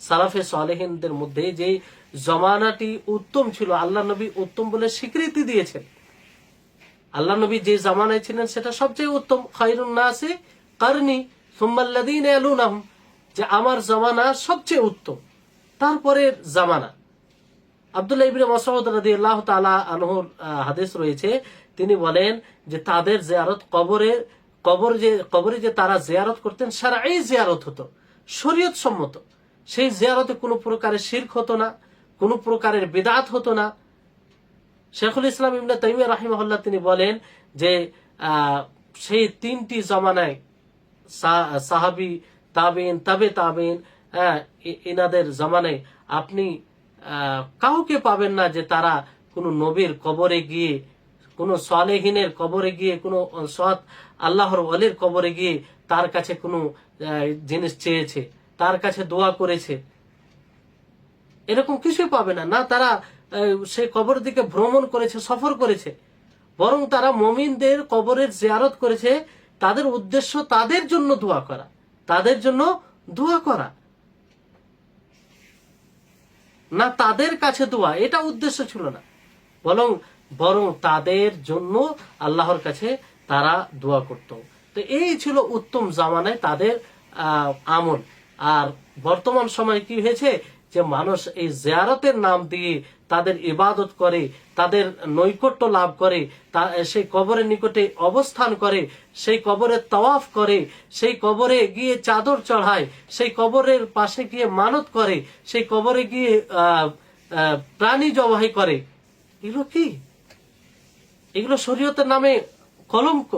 সালাফে সালেহিনদের মধ্যে যে জমানাটি উত্তম ছিল, আল্লাহ নবী উত্তম বলে স্বীকৃতি দিয়েছেন। আল্লাহ নবী যে জামানায় ছিলেন সেটা সবচেয়ে উত্তম। খায়রুন নাসি কারনি সুম্মাল্লাযীনা ইয়ালুনাহুম, যে আমার জামানা সবচেয়ে উত্তম, তারপরে জামানা। আব্দুল্লাহ ইবনে মাসউদ রাদিয়াল্লাহু তাআলা আনহুর হাদিস রয়েছে, তিনি বলেন যে তাদের জিয়ারত কবরে যে তারা জিয়ারত করতেন শারঈ জিয়ারত হতো, শরীয়ত সম্মত। সেই জিয়ারতে কোনো প্রকারের শিরক হতো না, কোনো প্রকারের বিদআত হতো না। শেখুল ইসলাম ইবনে তাইমিয়া রাহিমাহুল্লাহ তিনি বলেন যে সেই তিনটি জমানায় সাহাবী, তাবেইন, তাবে তাবেইন, এনাদের জমানায় আপনি কাউকে পাবেন না যে তারা কোনো নবীর কবরে গিয়ে, কোনো সালেহিনের কবরে গিয়ে, কোনো সৎ আল্লাহর ওলির কবরে গিয়ে তার কাছে কোনো জিনিস চেয়েছে, তার কাছে দোয়া করেছে, এরকম কিছুই পাবে না। না তারা সেই কবরের দিকে ভ্রমণ করেছে, সফর করেছে, বরং তারা মুমিনদের কবরের জিয়ারত করেছে, তাদের উদ্দেশ্য তাদের জন্য দোয়া করা, তাদের জন্য দোয়া করা, না তাদের কাছে দোয়া, এটা উদ্দেশ্য ছিল না, বরং তাদের জন্য আল্লাহর কাছে তারা দোয়া করত। তো এই ছিল উত্তম জামানায় তাদের আমল। আর বর্তমান সময় কি হয়েছে যে মানুষ এই জিয়ারতের নাম দিয়ে তাদের ইবাদত করে, তাদের নৈকট্য লাভ করে, সেই কবরের নিকটে অবস্থান করে, সেই কবরে তাওয়াফ করে, সেই কবরে গিয়ে চাদর চড়ায়, সেই কবরের পাশে গিয়ে মানত করে, সেই কবরে গিয়ে প্রাণী জবাই করে। এগুলো কি? এগুলো শরীয়তের নামে কলঙ্ক।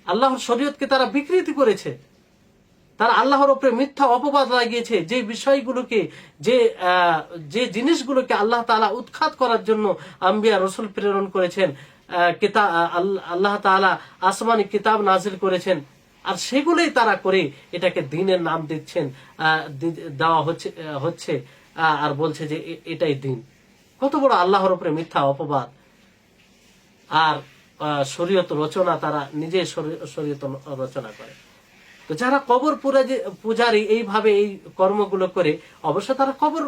আল্লাহর শরীয়তকে তারা বিকৃতি করেছে, তারা আল্লাহর উপরে মিথ্যা অপবাদ লাগিয়েছে। যে বিষয়গুলোকে, যে জিনিসগুলোকে আল্লাহ তাআলা উৎখাত করার জন্য আম্বিয়া রসুল প্রেরণ করেছেন, আল্লাহ তাআলা আসমানি কিতাব নাজিল করেছেন, আর সেগুলোই তারা করে এটাকে দ্বীনের নাম দিচ্ছেন, দেওয়া হচ্ছে আর বলছে যে এটাই দ্বীন। কত বড় আল্লাহর উপরে মিথ্যা অপবাদ। আর শরীয়ত রচনা, তারা নিজে শরীয়ত রচনা করে। তো যারা কবর পূজারী এইভাবে এই কর্মগুলো করে, অবশ্য তারা কবর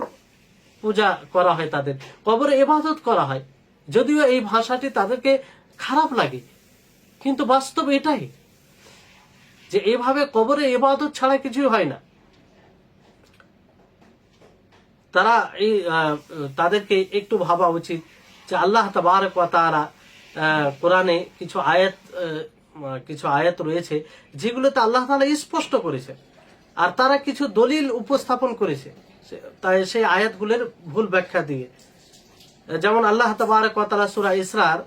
পূজা করা হয়, তাদের কবরে ইবাদত করা হয়, যদিও এই ভাষাটি তাদেরকে খারাপ লাগে, কিন্তু বাস্তব এটাই যে এইভাবে কবরে ইবাদত ছাড়া কিছুই হয় না। তাদেরকে একটু ভাবা উচিত যে আল্লাহ তাবারক ওয়া তাআলা কোরআনে কিছু আয়াত রয়েছে যেগুলোতে আল্লাহ তাআলা স্পষ্ট করেছে, আর তারা কিছু দলিল উপস্থাপন করেছে তাই সেই আয়াতগুলোর ভুল ব্যাখ্যা দিয়ে। যেমন আল্লাহ তাবারক ওয়া তাআলা সূরা ইসরার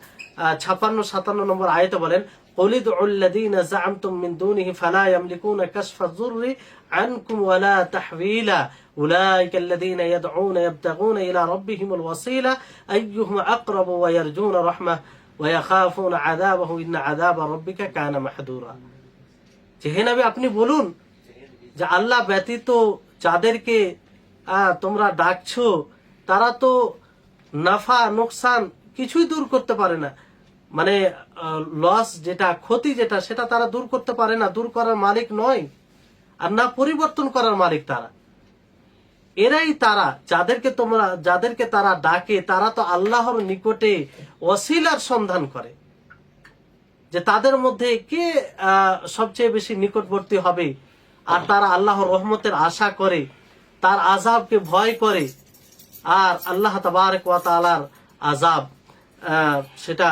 56-57 নম্বর আয়াতে বলেন, قُلِ ادْعُوا الَّذِينَ زَعَمْتُم مِّن دُونِهِ فَلَا يَمْلِكُونَ كَشْفَ الضُّرِّ عَنكُمْ وَلَا تَحْوِيلًا أُولَٰئِكَ الَّذِينَ يَدْعُونَ يَبْتَغُونَ إِلَىٰ رَبِّهِمُ الْوَسِيلَةَ أَيُّهُمْ أَقْرَبُ وَيَرْجُونَ رَحْمَتَهُ وَيَخَافُونَ عَذَابَهُ إِنَّ عَذَابَ رَبِّكَ كَانَ مَحْذُورًا। যে হে নবী, আপনি বলুন যে আল্লাহ ব্যতীত যাদেরকে তোমরা ডাকছো, তারা তো নাফা নোকসান কিছুই দূর করতে পারে না, মানে লস যেটা, ক্ষতি যেটা, সেটা তারা দূর করতে পারে না, দূর করার মালিক নয়, আর না পরিবর্তন করার মালিক তারা। এরাই তারা যাদেরকে তারা ডাকে, তারা তো আল্লাহর নিকটে ওসিলার সন্ধান করে, যে তাদের মধ্যে কে সবচেয়ে বেশি নিকটবর্তী হবে, আর তারা আল্লাহর রহমতের আশা করে, তার আযাবকে ভয় করে, আর আল্লাহ তাবারক ওয়া তাআলার আযাব সেটা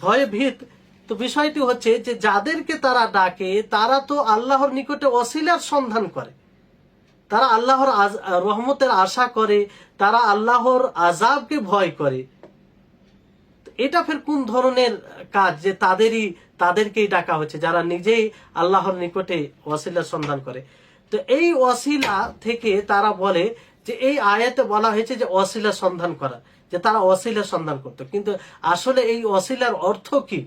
ভয়ে ভীত। তো বিষয়টি হচ্ছে যে যাদেরকে তারা ডাকে, তারা তো আল্লাহর নিকটে ওসিলার সন্ধান করে, তারা আল্লাহর রহমতের আশা করে, তারা আল্লাহর আযাবকে ভয় করে। এটা ফের কোন ধরনের কাজ যে তাদেরকেই ডাকা হচ্ছে, যারা নিজেই আল্লাহর নিকটে ওয়াসিলার সন্ধান করে। তো এই ওয়াসিলা থেকে তারা বলে যে এই আয়াতে বলা হয়েছে যে ওয়াসিলা সন্ধান করা, যে তারা ওয়াসিলা সন্ধান করত, কিন্তু আসলে এই ওয়াসিলার অর্থ কি,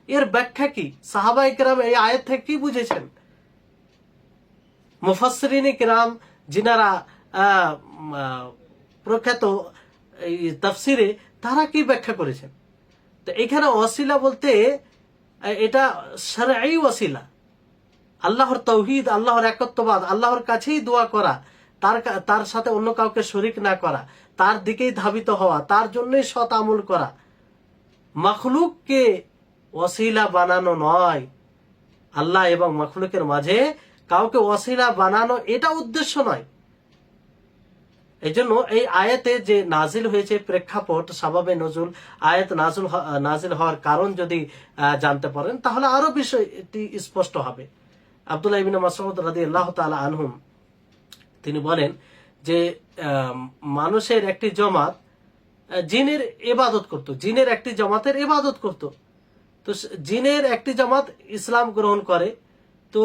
এর ব্যাখ্যা কি, সাহাবায়ে কেরাম এই আয়াত থেকে কি বুঝেছেন, মুফাসসিরিনে কেরাম যিনারা প্রখ্যাত এই তাফসিরে, তারা কি ব্যাখ্যা করেছেন। তো এখানে ওয়াসিলা বলতে এটা শারঈ ওয়াসিলা, আল্লাহর তাওহীদ, আল্লাহর একত্ববাদ, আল্লাহর কাছেই দোয়া করা, তার সাথে অন্য কাউকে শরীক না করা, তার দিকেই ধাবিত হওয়া, তার জন্যই সৎ আমল করা। মাখলুককে ওয়াসিলা বানানো নয়, আল্লাহ এবং মাখলুকের মাঝে কাউকে ওয়াসিলা বানানো এটা উদ্দেশ্য নয়। এই জন্য এই আয়াতে যে নাজিল হয়েছে প্রেক্ষাপট, সাবাবে নজুল, আয়াত নাজিল হওয়ার কারণ যদি জানতে পারেন তাহলে আরো বিষয়টি স্পষ্ট হবে। আব্দুল্লাহ ইবনে মাসউদ রাদিয়াল্লাহু তাআলা আনহুম তিনি বলেন যে মানুষের একটি জমাত জিনের ইবাদত করত, জিনের একটি জামাতের ইবাদত করত। তো জিনের একটি জামাত ইসলাম গ্রহণ করে, তো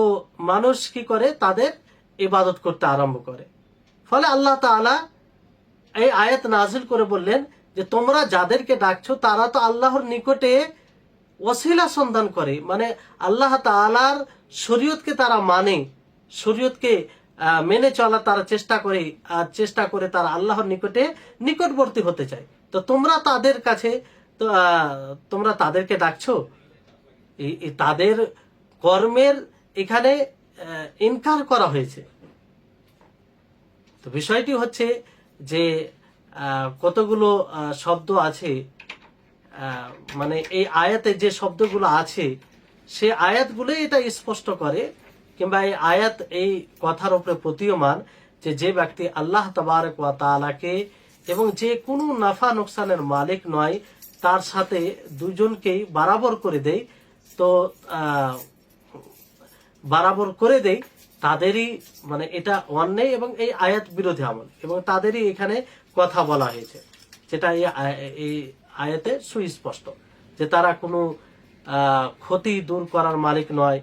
মানুষ কি করে, তাদের ইবাদত করতে আরম্ভ করে। ফলে আল্লাহ তাআলা এই আয়াত নাজিল করে বললেন যে তোমরা যাদেরকে ডাকছো তারা তো আল্লাহর নিকটে ওসিলা সন্ধান করে, মানে আল্লাহ তাআলার শরীয়তকে তারা মানে, শরীয়তকে মেনে চলা তারা চেষ্টা করে তারা আল্লাহর নিকটে নিকটবর্তী হতে চায়। তো তোমরা তাদের কাছে তোমরা তাদেরকে ডাকছো, তাদের কর্মের এখানে ইনকার করা হয়েছে। তো বিষয়টি হচ্ছে যে কতগুলো শব্দ আছে, মানে এই আয়াতে যে শব্দগুলো আছে সে আয়াতগুলোই এটা স্পষ্ট করে, কিংবা এই আয়াত এই কথার উপরে প্রতীয়মান যে ব্যক্তি আল্লাহ তাবারক ওয়া তাআলাকে এবং যে কোনো নাফা নোকসানের মালিক নয় তার সাথে দুজনকেই বরাবর করে দেয়, তো বরাবর করে দেয়, তাদেরই মানে এটা অন্যায় এবং এই আয়াত বিরোধী আমল, এবং তাদেরই এখানে কথা বলা হয়েছে, যেটা এই আয়াতে সুস্পষ্ট যে তারা কোনো ক্ষতি দূর করার মালিক নয়,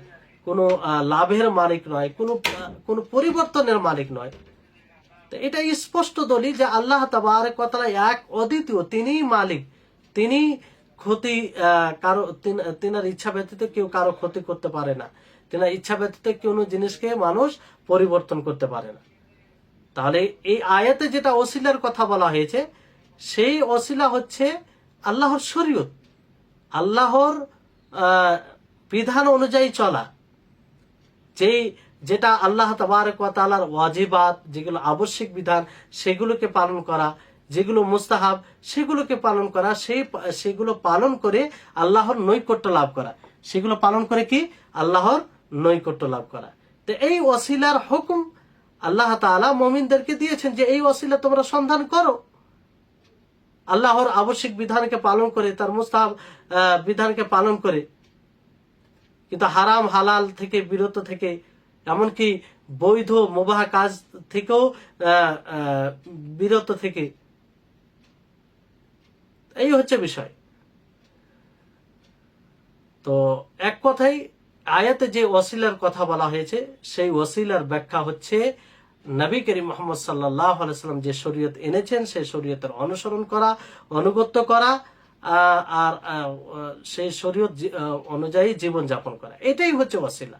কোনো লাভের মালিক নয়, কোনো পরিবর্তনের মালিক নয়। তো এটা স্পষ্ট দলিল যে আল্লাহ তাবারক ওয়া তাআলা এক অদ্বিতীয়, তিনিই মালিক, তিনি ক্ষতি তিনার ইচ্ছা ব্যতীত কেউ কারো ক্ষতি করতে পারে না, তিনার ইচ্ছা ব্যতীত কোনো জিনিসকে মানুষ পরিবর্তন করতে পারে না। তাহলে এই আয়াতে যেটা ওসিলার কথা বলা হয়েছে, সেই ওসিলা হচ্ছে আল্লাহর শরীয়ত, আল্লাহর বিধান অনুযায়ী চলা, যেটা আল্লাহ তাবারক ওয়া তাআলার ওয়াজিবাত, যেগুলো আবশ্যিক বিধান সেগুলোকে পালন করা, যেগুলো মুস্তাহাব সেগুলোকে পালন করা, সেগুলো পালন করে আল্লাহর নৈকট্য লাভ করা, সেগুলো পালন করে কি আল্লাহর নৈকট্য লাভ করা। তো এই ওসিলার হুকুম আল্লাহ তাআলা মুমিনদেরকে দিয়েছেন যে এই ওসিলা তোমরা সন্ধান করো, আল্লাহর আবশ্যিক বিধানকে পালন করে, তার মুস্তাহাব বিধানকে পালন করে, কিন্তু হারাম হালাল থেকে বিরত থেকে, এমনকি বৈধ মুবাহ কাজ থেকেও বিরত থেকে, এই হচ্ছে বিষয়। তো এক কথাই আয়াতে যে ওসিলার কথা বলা হয়েছে সেই ওসিলার ব্যাখ্যা হচ্ছে নবী করিম মুহাম্মদ সাল্লাল্লাহু আলাইহি ওয়াসাল্লাম যে শরীয়ত এনেছেন সেই শরীয়তের অনুসরণ করা, আনুগত্য করা, আর সেই শরীয়ত অনুযায়ী জীবন যাপন করা, এটাই হচ্ছে ওসিলা,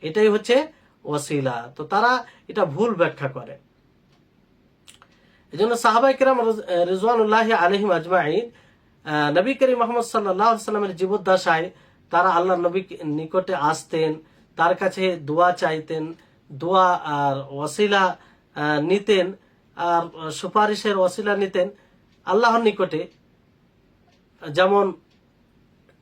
এটাই হচ্ছে ওসিলা। তো তারা এটা ভুল ব্যাখ্যা করে। এই জন্য সাহাবায়ে কেরাম রিজওয়ানুল্লাহি আলাইহিম আজমাইন নবী করিম মুহাম্মদ সাল্লাল্লাহু আলাইহি সাল্লামের জীবদ্দশায় তারা আল্লাহর নবীর নিকটে আসতেন, তার কাছে দোয়া চাইতেন, দোয়া আর ওসিলা নিতেন, আর সুপারিশের ওসিলা নিতেন আল্লাহর নিকটে। যেমন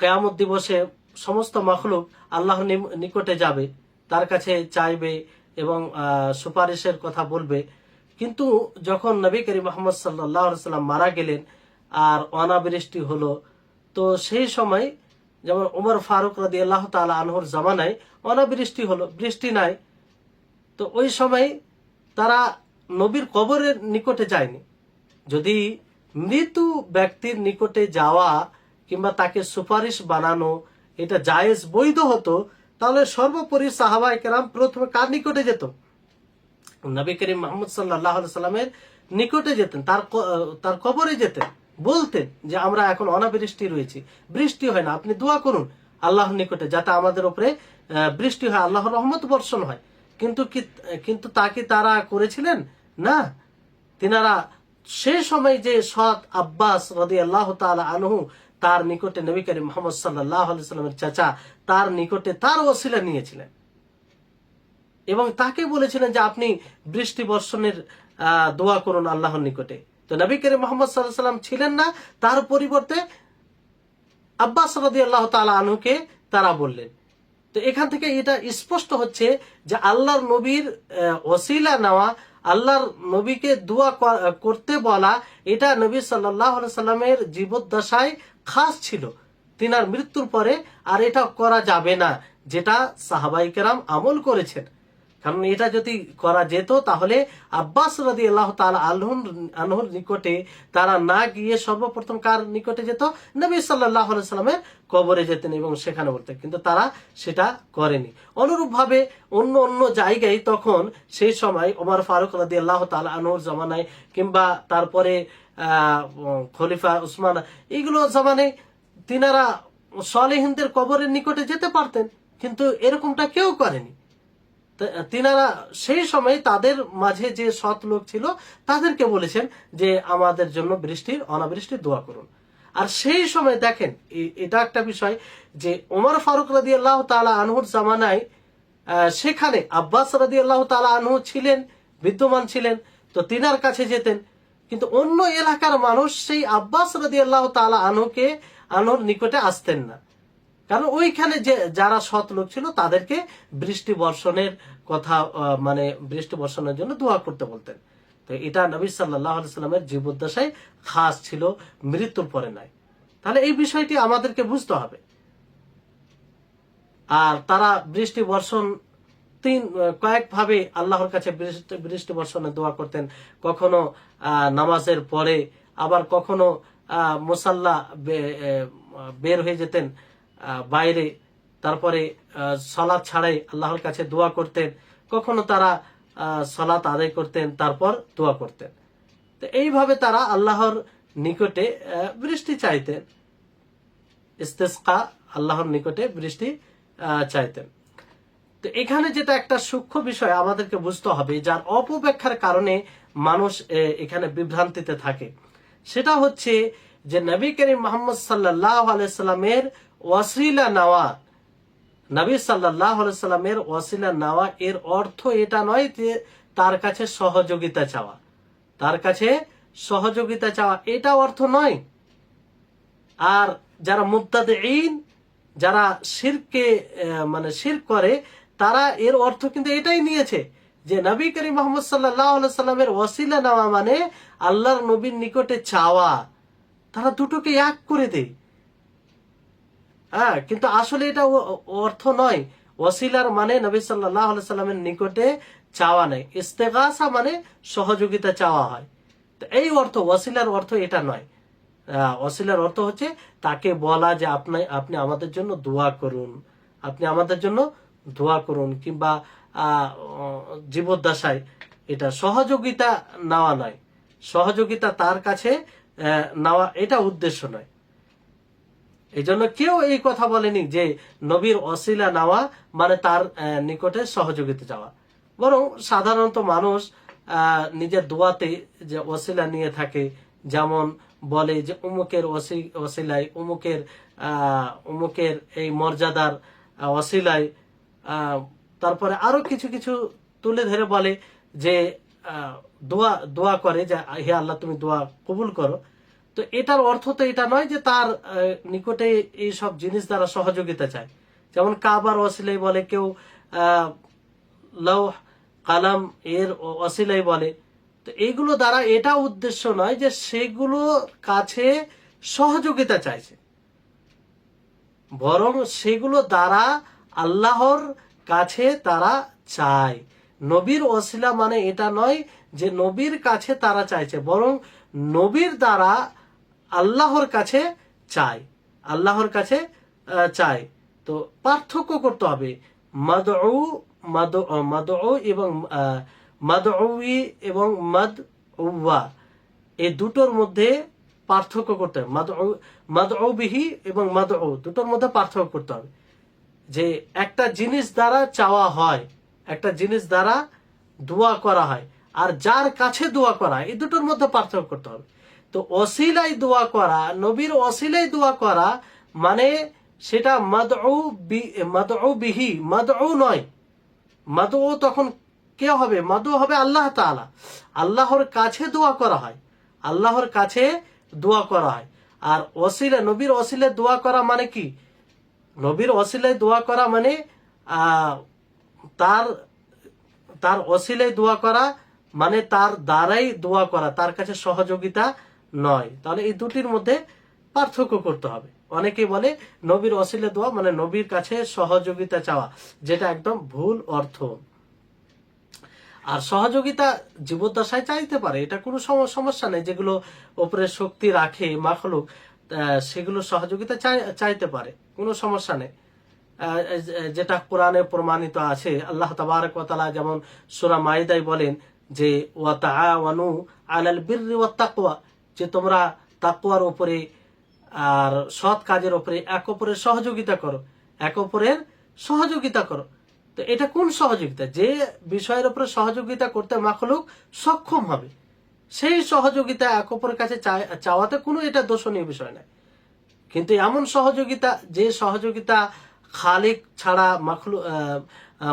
কিয়ামত দিবসে সমস্ত মাখলুক আল্লাহর নিকটে যাবে, তার কাছে চাইবে এবং সুপারিশের কথা বলবে। কিন্তু যখন নবী করিম মুহাম্মদ সাল্লাল্লাহু আলাইহি সাল্লাম মারা গেলেন আর অনাবৃষ্টি হলো, তো সেই সময় যেমন ওমর ফারুক রাদিয়াল্লাহু তাআলা আনহুর জামানায় অনাবৃষ্টি হলো, বৃষ্টি নাই, তো ওই সময় তারা নবীর কবরের নিকটে যায়নি। যদি মৃত্যু ব্যক্তির নিকটে যাওয়া কিংবা তাকে সুপারিশ বানানো এটা জায়েজ বৈধ হতো, তাহলে সর্বোপরি সাহাবায়ে কেরাম প্রথমে কার নিকটে যেত? নবী করিম মুহাম্মদ সাল্লাল্লাহু আলাইহি সাল্লামের নিকটে যেতেন, তার কবরে যেতেন, বলতেন যে আমরা এখন অনাবৃষ্টি রয়েছি, বৃষ্টি হয় না, আপনি দোয়া করুন আল্লাহর নিকটে যাতে আমাদের উপরে বৃষ্টি হয়, আল্লাহর রহমত বর্ষণ হয়। কিন্তু তা কি তারা করেছিলেন? না। তিনারা সেই সময় যে সৎ আব্বাস রাদিয়াল্লাহু তাআলা আনহু, তার নিকটে নবী করিম মুহাম্মদ সাল্লাল্লাহু আলাইহি সাল্লামের চাচা, তার নিকটে তার ওসিলা নিয়েছিলেন এবং তাকে বলেছিলেন যে আপনি বৃষ্টি বর্ষণের দোয়া করুন আল্লাহর নিকটে। তো নবী করিম মুহাম্মদ সাল্লাল্লাহু আলাইহি সাল্লাম ছিলেন না, তার পরিবর্তে আব্বাস রাদিয়াল্লাহু তাআলা আনহুকে তারা বললেন। তো এখান থেকে এটা স্পষ্ট হচ্ছে যে আল্লাহর নবীর ওসিলা নেওয়া, আল্লাহর নবীকে দোয়া করতে বলা, এটা নবী সাল্লাল্লাহু আলাইহি সাল্লামের জীবদ্দশায় খাস ছিল, তিনার মৃত্যুর পরে আর এটা করা যাবে না, যেটা সাহাবায়ে কেরাম আমল করেছেন। কারণ এটা যদি করা যেত তাহলে আব্বাস রাদিয়াল্লাহু তাআলা আনহুর নিকটে তারা না গিয়ে সর্বপ্রথম কার নিকটে যেত? নবী সাল্লাল্লাহু আলাইহি সাল্লামের কবরে যেতেন এবং সেখানে বলতেন, কিন্তু তারা সেটা করেনি। অনুরূপভাবে অন্য অন্য জায়গায় তখন সেই সময় ওমর ফারুক রাদিয়াল্লাহু তাআলা আনহুর জামানায় কিংবা তারপরে খলিফা উসমান, এইগুলো জামানায় তিনারা সালেহিনদের কবরের নিকটে যেতে পারতেন, কিন্তু এরকমটা কেউ করেনি। তিনারা সেই সময় তাদের মাঝে যে সৎ লোক ছিল তাদেরকে বলেছেন যে আমাদের জন্য অনাবৃষ্টির দোয়া করুন। আর সেই সময় দেখেন এটা একটা বিষয় যে ওমর ফারুক রাদিয়াল্লাহু তাআলা আনহুর জামানায় সেখানে আব্বাস রাদিয়াল্লাহু তাআলা আনহু ছিলেন, বিদ্যমান ছিলেন, তো তিনার কাছে যেতেন। কিন্তু অন্য এলাকার মানুষ সেই আব্বাস রাদিয়াল্লাহু তাআলা আনহুর নিকটে আসতেন না, কারণ ওইখানে যে যারা সৎ লোক ছিল তাদেরকে বৃষ্টি বর্ষণের কথা মানে বৃষ্টি বর্ষণের জন্য দোয়া করতে বলতেন। তো এটা নবী সাল্লাল্লাহু আলাইহি সাল্লামের জীবদ্দশায় খাস ছিল, মৃত্যুর পরে নয়। তাহলে এই বিষয়টি আমাদেরকে বুঝতে হবে। আর তারা বৃষ্টি বর্ষণ কয়েকভাবে আল্লাহর কাছে বৃষ্টি বর্ষণের দোয়া করতেন, কখনো নামাজের পরে, আবার কখনো মুসাল্লা বের হয়ে যেতেন বাইরে, তারপরে সালাত ছাড়াই আল্লাহর কাছে দোয়া করতেন, কখনো তারা সালাত আদায় করতেন তারপর দোয়া করতেন। তো এইভাবে তারা আল্লাহর নিকটে বৃষ্টি চাইতেন, ইস্তেসকা, আল্লাহর নিকটে বৃষ্টি চাইতেন। তো এখানে যেটা একটা সূক্ষ্ম বিষয় আমাদেরকে বুঝতে হবে, যার অপব্যাখ্যার কারণে মানুষ এখানে বিভ্রান্তিতে থাকে, সেটা হচ্ছে যে নবী করিম মুহাম্মদ সাল্লাল্লাহু আলাইহি সাল্লামের ওয়াসিলা নেওয়া, নবী সাল্লাল্লাহু আলাইহি সাল্লামের ওয়াসিলা নেওয়া এর অর্থ এটা নয় যে তার কাছে সহযোগিতা চাওয়া, তার কাছে সহযোগিতা চাওয়া এটা অর্থ নয়। আর যারা মুবতাদিঈন, যারা শিরকে শিরক করে, তারা এর অর্থ কিন্তু এটাই নিয়েছে যে নবী করিম মুহাম্মদ সাল্লাল্লাহু আলাইহি সাল্লামের ওয়াসিলা নেওয়া মানে আল্লাহর নবীর নিকটে চাওয়া। তারা দুটোকে এক করে দেয়। কিন্তু আসলে এটা অর্থ নয়। ওয়াসিলার মানে নবী সাল্লাল্লাহু আলাইহি সাল্লামের নিকটে চাওয়া নাই, ইস্তেগাসা মানে সহযোগিতা চাওয়া হয়। তো এই অর্থ, ওয়াসিলার অর্থ এটা নয়। ওয়াসিলার অর্থ হচ্ছে তাকে বলা যে আপনি আমাদের জন্য দোয়া করুন, আপনি আমাদের জন্য দোয়া করুন, কিংবা জীবদ্দশায় এটা সহযোগিতা নেওয়া নয়, সহযোগিতা তার কাছে নেওয়া এটা উদ্দেশ্য নয়। এই জন্য কেউ এই কথা বলেনি যে নবীর ওসিলা নেওয়া মানে তার নিকটে সহযোগিতা চাওয়া। বরং সাধারণত মানুষ নিজের দোয়াতে যে ওসিলা নিয়ে থাকে, যেমন বলে যে অমুকের ওসিলায়, অমুকের এই মর্যাদার ওসিলায়, তারপরে আরো কিছু কিছু তুলে ধরে বলে যে দোয়া দোয়া করে যে হে আল্লাহ তুমি দোয়া কবুল করো। তো এটার অর্থ তো এটা নয় যে তার নিকটে এই সব জিনিস দ্বারা সহযোগিতা চায়। যেমন কাবার ওসিলাই বলে কেউ, লৌহ কালাম এর ওসিলাই বলে। তো এইগুলো দ্বারা এটা উদ্দেশ্য নয় যে সেগুলো কাছে সহযোগিতা চাইছে, বরং সেগুলো দ্বারা আল্লাহর কাছে তারা চায়। নবীর ওসিলা মানে এটা নয় যে নবীর কাছে তারা চাইছে, বরং নবীর দ্বারা আল্লাহর কাছে চায়, আল্লাহর কাছে চায়। তো পার্থক্য করতে হবে মাদউ মাদউ এবং মাদউই এবং মাদউয়া, এই দুটোর মধ্যে পার্থক্য করতে হবে। মাদউবিহি এবং মাদউ দুটোর মধ্যে পার্থক্য করতে হবে। যে একটা জিনিস দ্বারা চাওয়া হয়, একটা জিনিস দ্বারা দোয়া করা হয়, আর যার কাছে দোয়া করা হয়, এই দুটোর মধ্যে পার্থক্য করতে হবে। তো ওসিলাই দোয়া করা, নবীর ওসিলাই দোয়া করা মানে সেটা মাদউ বিহি, মাদউ নয়। মাদউ তখন কে হবে? মাদউ হবে আল্লাহ তাআলা, আল্লাহর কাছে দোয়া করা হয়, আল্লাহর কাছে দোয়া করা হয়। আর ওসিলা, নবীর ওসিলায় দোয়া করা মানে কি? নবীর ওসিলায় দোয়া করা মানে তার তার ওসিলায় দোয়া করা মানে তার দ্বারাই দোয়া করা, তার কাছে সহযোগিতা নয়। তাহলে এই দুটির মধ্যে পার্থক্য করতে হবে। অনেকেই বলে নবীর ওসিলায় দোয়া মানে নবীর কাছে সহযোগিতা চাওয়া, যেটা একদম ভুল অর্থ। আর সহযোগিতা জীবদ্দশায় চাইতে পারে, এটা কোনো সমস্যা নেই। যেগুলো উপরে শক্তি রাখে মাখলুক, সেগুলো সহযোগিতা চাইতে পারে, কোনো সমস্যা নেই। যেটা কোরআনে প্রমাণিত আছে। আল্লাহ তাবারক ওয়া তাআলা যেমন সূরা মাইদায় বলেন যে ওয়া তাআওয়ানু আলাল বিররি ওয়াত তাকওয়া, যে তোমরা তাকওয়ার উপরে আর সৎ কাজের উপরে এক অপরের সহযোগিতা করো, এক অপরের সহযোগিতা করো। তো এটা কোন সহযোগিতা? যে বিষয়ের উপরে সহযোগিতা করতে মাখলুক সক্ষম হবে, সেই সহযোগিতা এক অপরের কাছে চাওয়াতে কোনো এটা দোষণীয় বিষয় নয়। কিন্তু এমন সহযোগিতা, যে সহযোগিতা খালিক ছাড়া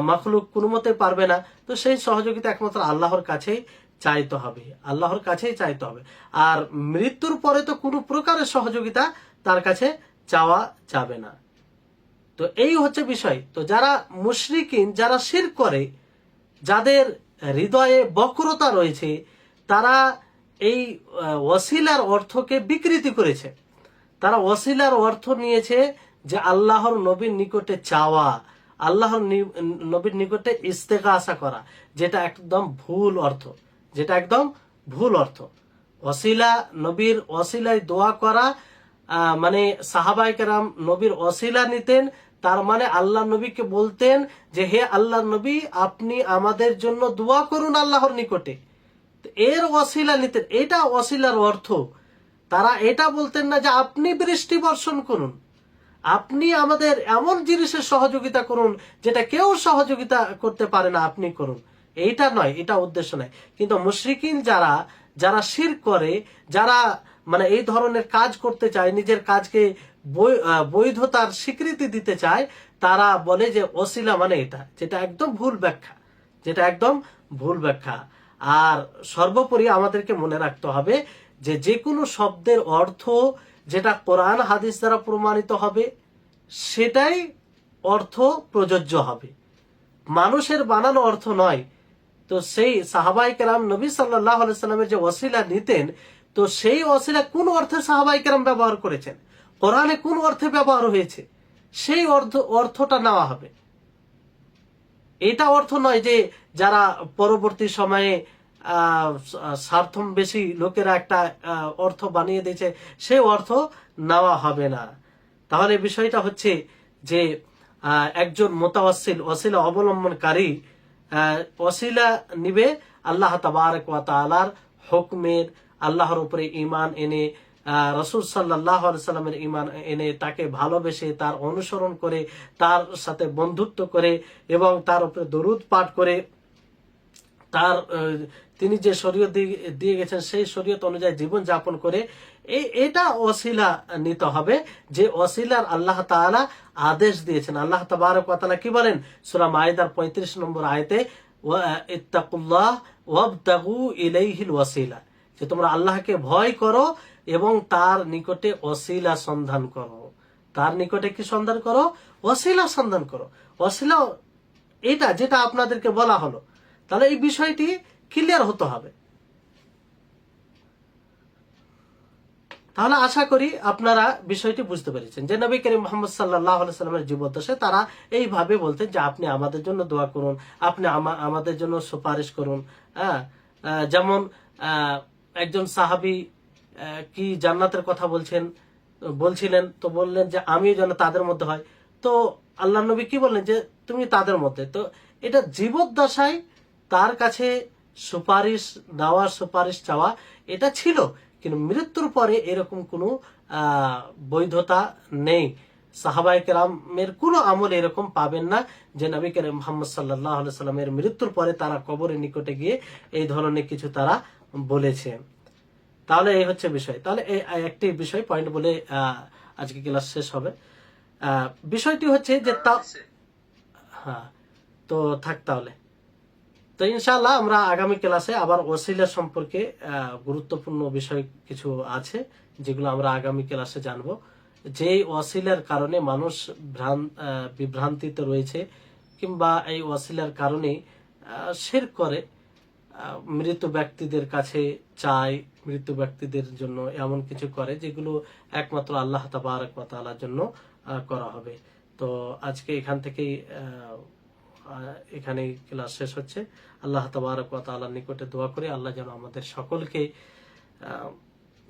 মাখলুক কোনো মতে পারবে না, তো সেই সহযোগিতা একমাত্র আল্লাহর কাছেই চাইতে হবে, আল্লাহর কাছেই চাইতে হবে। আর মৃত্যুর পরে তো কোনো প্রকারের সহযোগিতা তার কাছে চাওয়া যাবে না। তো এই হচ্ছে বিষয়। তো যারা মুশরিকিন, যারা শিরক করে, যাদের হৃদয়ে বক্রতা রয়েছে, তারা এই ওসিলার অর্থকে বিকৃতি করেছে। তারা ওসিলার অর্থ নিয়েছে যে আল্লাহর নবীর নিকটে চাওয়া, আল্লাহর নবীর নিকটে ইস্তেগাসা করা, যেটা একদম ভুল অর্থ, যেটা একদম ভুল অর্থ। ওসিলা, নবীর ওসিলায় দোয়া করা মানে সাহাবায়ে কেরাম নবীর ওসিলা নিতেন, তার মানে আল্লাহ নবীকে বলতেন যে হে আল্লাহ নবী, আপনি আমাদের জন্য দোয়া করুন আল্লাহর নিকটে, এর ওসিলা নিতেন। এটা ওসিলার অর্থ। তারা এটা বলতেন না যে আপনি বৃষ্টি বর্ষণ করুন, আপনি আমাদের এমন জিনিসের সহযোগিতা করুন যেটা কেউ সহযোগিতা করতে পারে না, আপনি করুন। এইটা নয়, এটা উদ্দেশ্য নয়। কিন্তু মুশরিকিন যারা শিরক করে, যারা মানে এই ধরনের কাজ করতে চায়, নিজের কাজকে বৈধতার স্বীকৃতি দিতে চায়, তারা বলে যে ওসিলা মানে এটা, যেটা একদম ভুল ব্যাখ্যা, যেটা একদম ভুল ব্যাখ্যা। আর সর্বোপরি আমাদেরকে মনে রাখতে হবে যে যে কোনো শব্দের অর্থ যেটা কোরআন হাদিস দ্বারা প্রমাণিত হবে, সেটাই অর্থ প্রযোজ্য হবে, মানুষের বানানো অর্থ নয়। তো সেই সাহাবায়ে কেরাম নবী সাল্লাল্লাহু আলাইহি সাল্লামের যে ওসিলা নিতেন, তো সেই ওসিলা কোন অর্থে সাহাবায়ে কেরাম ব্যবহার করেছেন, কোরআনে কোন অর্থে ব্যবহার হয়েছে, সেই অর্থটা নেওয়া হবে। এটা অর্থ নয় যে যারা পরবর্তী সময়ে স্বার্থম বেশি লোকেরা একটা অর্থ বানিয়ে দিয়েছে, সেই অর্থ নেওয়া হবে না। তাহলে বিষয়টা হচ্ছে যে একজন মুতাওয়াসসিল, ওসিলা অবলম্বনকারী, ওসিলা নিবে আল্লাহ তাবারক ওয়া তাআলার হুকমের, আল্লাহর উপরে ঈমান এনে, রাসূল সাল্লাল্লাহু আলাইহি সাল্লামের ঈমান এনে, তাকে ভালোবেসে, তার অনুসরণ করে, তার সাথে বন্ধুত্ব করে এবং তার উপরে দরুদ পাঠ করে, তার তিনি যে শরীয়ত দিয়ে গেছেন সেই শরীয়ত অনুযায়ী জীবন যাপন করে এটা ওসিলা নিতে হবে, যে ওসিলার আল্লাহ তাআলা আদেশ দিয়েছেন। আল্লাহ তাবারক ওয়া তাআলা কি বলেন সূরা মাইদার 35 নম্বর আয়াতে, ইত্তাকুল্লাহ ওয়াবতাগু ইলাইহিল ওয়াসিলা, যে তোমরা আল্লাহকে ভয় করো এবং তার নিকটে ওসিলা সন্ধান করো। তার নিকটে কি সন্ধান করো? ওসিলা সন্ধান করো। ওসিলা এটা যেটা আপনাদেরকে বলা হলো, তাহলে এই বিষয়টি ক্লিয়ার হতে হবে। তাহলে আশা করি আপনারা বিষয়টি বুঝতে পেরেছেন যে নবী করিম মুহাম্মদ সাল্লাল্লাহু আলাইহি সাল্লামের জীবদ্দশায় তারা এইভাবে বলতেন যে আপনি আমাদের জন্য দোয়া করুন, আপনি আমাদের জন্য সুপারিশ করুন। যেমন একজন সাহাবী কি জান্নাতের কথা বলছিলেন, তো বললেন যে আমিও যেন তাদের মধ্যে হয়। তো আল্লাহ নবী কি বললেন যে তুমি তাদের মধ্যে। তো এটা জীবদ্দশায় তার কাছে সুপারিশ দেওয়া, সুপারিশ চাওয়া এটা ছিল, কিন্তু মৃত্যুর পরে এরকম কোনো বৈধতা নেই। সাহাবায়ে কেরামের কোনো আমল এরকম পাবেন না যে নবী করিম মুহাম্মদ সাল্লাল্লাহু আলাইহি সাল্লামের মৃত্যুর পরে তারা কবরের নিকটে গিয়ে এই ধরনের কিছু তারা বলেছে। তাহলে এই হচ্ছে বিষয়। তাহলে এই একটি বিষয় পয়েন্ট বলে আজকে ক্লাস শেষ হবে। বিষয়টি হচ্ছে যে হ্যাঁ, তো থাক তাহলে। তো ইনশাআল্লাহ আমরা আগামী ক্লাসে আবার ওসিলা সম্পর্কে গুরুত্বপূর্ণ বিষয় কিছু আছে যেগুলো আমরা আগামী ক্লাসে জানবো। যে ওসিলার কারণে মানুষ বিভ্রান্তিতে রয়েছে, কিংবা এই ওসিলার কারণে শিরক করে, মৃত ব্যক্তিদের কাছে চায়, মৃত ব্যক্তিদের জন্য এমন কিছু করে যেগুলো একমাত্র আল্লাহ তাবারক ওয়া তাআলার জন্য করা হবে। তো আজকে এখান থেকেই এখানেই ক্লাস শেষ হচ্ছে। আল্লাহ তাবারক ওয়া তাআলার নিকটে দোয়া করি আল্লাহ যেন আমাদের সকলকে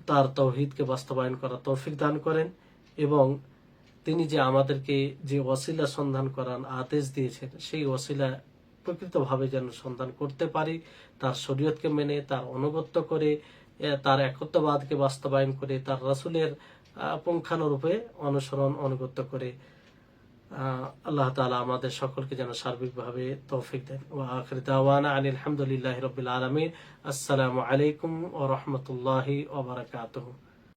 তার তাওহীদকে বাস্তবায়ন করার তৌফিক দান করেন, এবং তিনি যে আমাদেরকে যে ওসিলা সন্ধান করার আদেশ দিয়েছেন সেই ওসিলা প্রকৃতভাবে যেন সন্ধান করতে পারি, তার শরীয়তকে মেনে, তার অনুগত্য করে, তার একত্ববাদকে বাস্তবায়ন করে, তার রাসূলের পুঙ্খানুরূপে অনুসরণ অনুগত্য করে। আল্লাহ তাআলা আমাদের সকলকে যেন সার্বিকভাবে তৌফিক দেন। ওয়া আখির দাওয়ানা আনিল হামদুলিল্লাহি রাব্বিল আলামিন। আসসালামু আলাইকুম ওয়া রাহমাতুল্লাহি ওয়া বারাকাতুহু।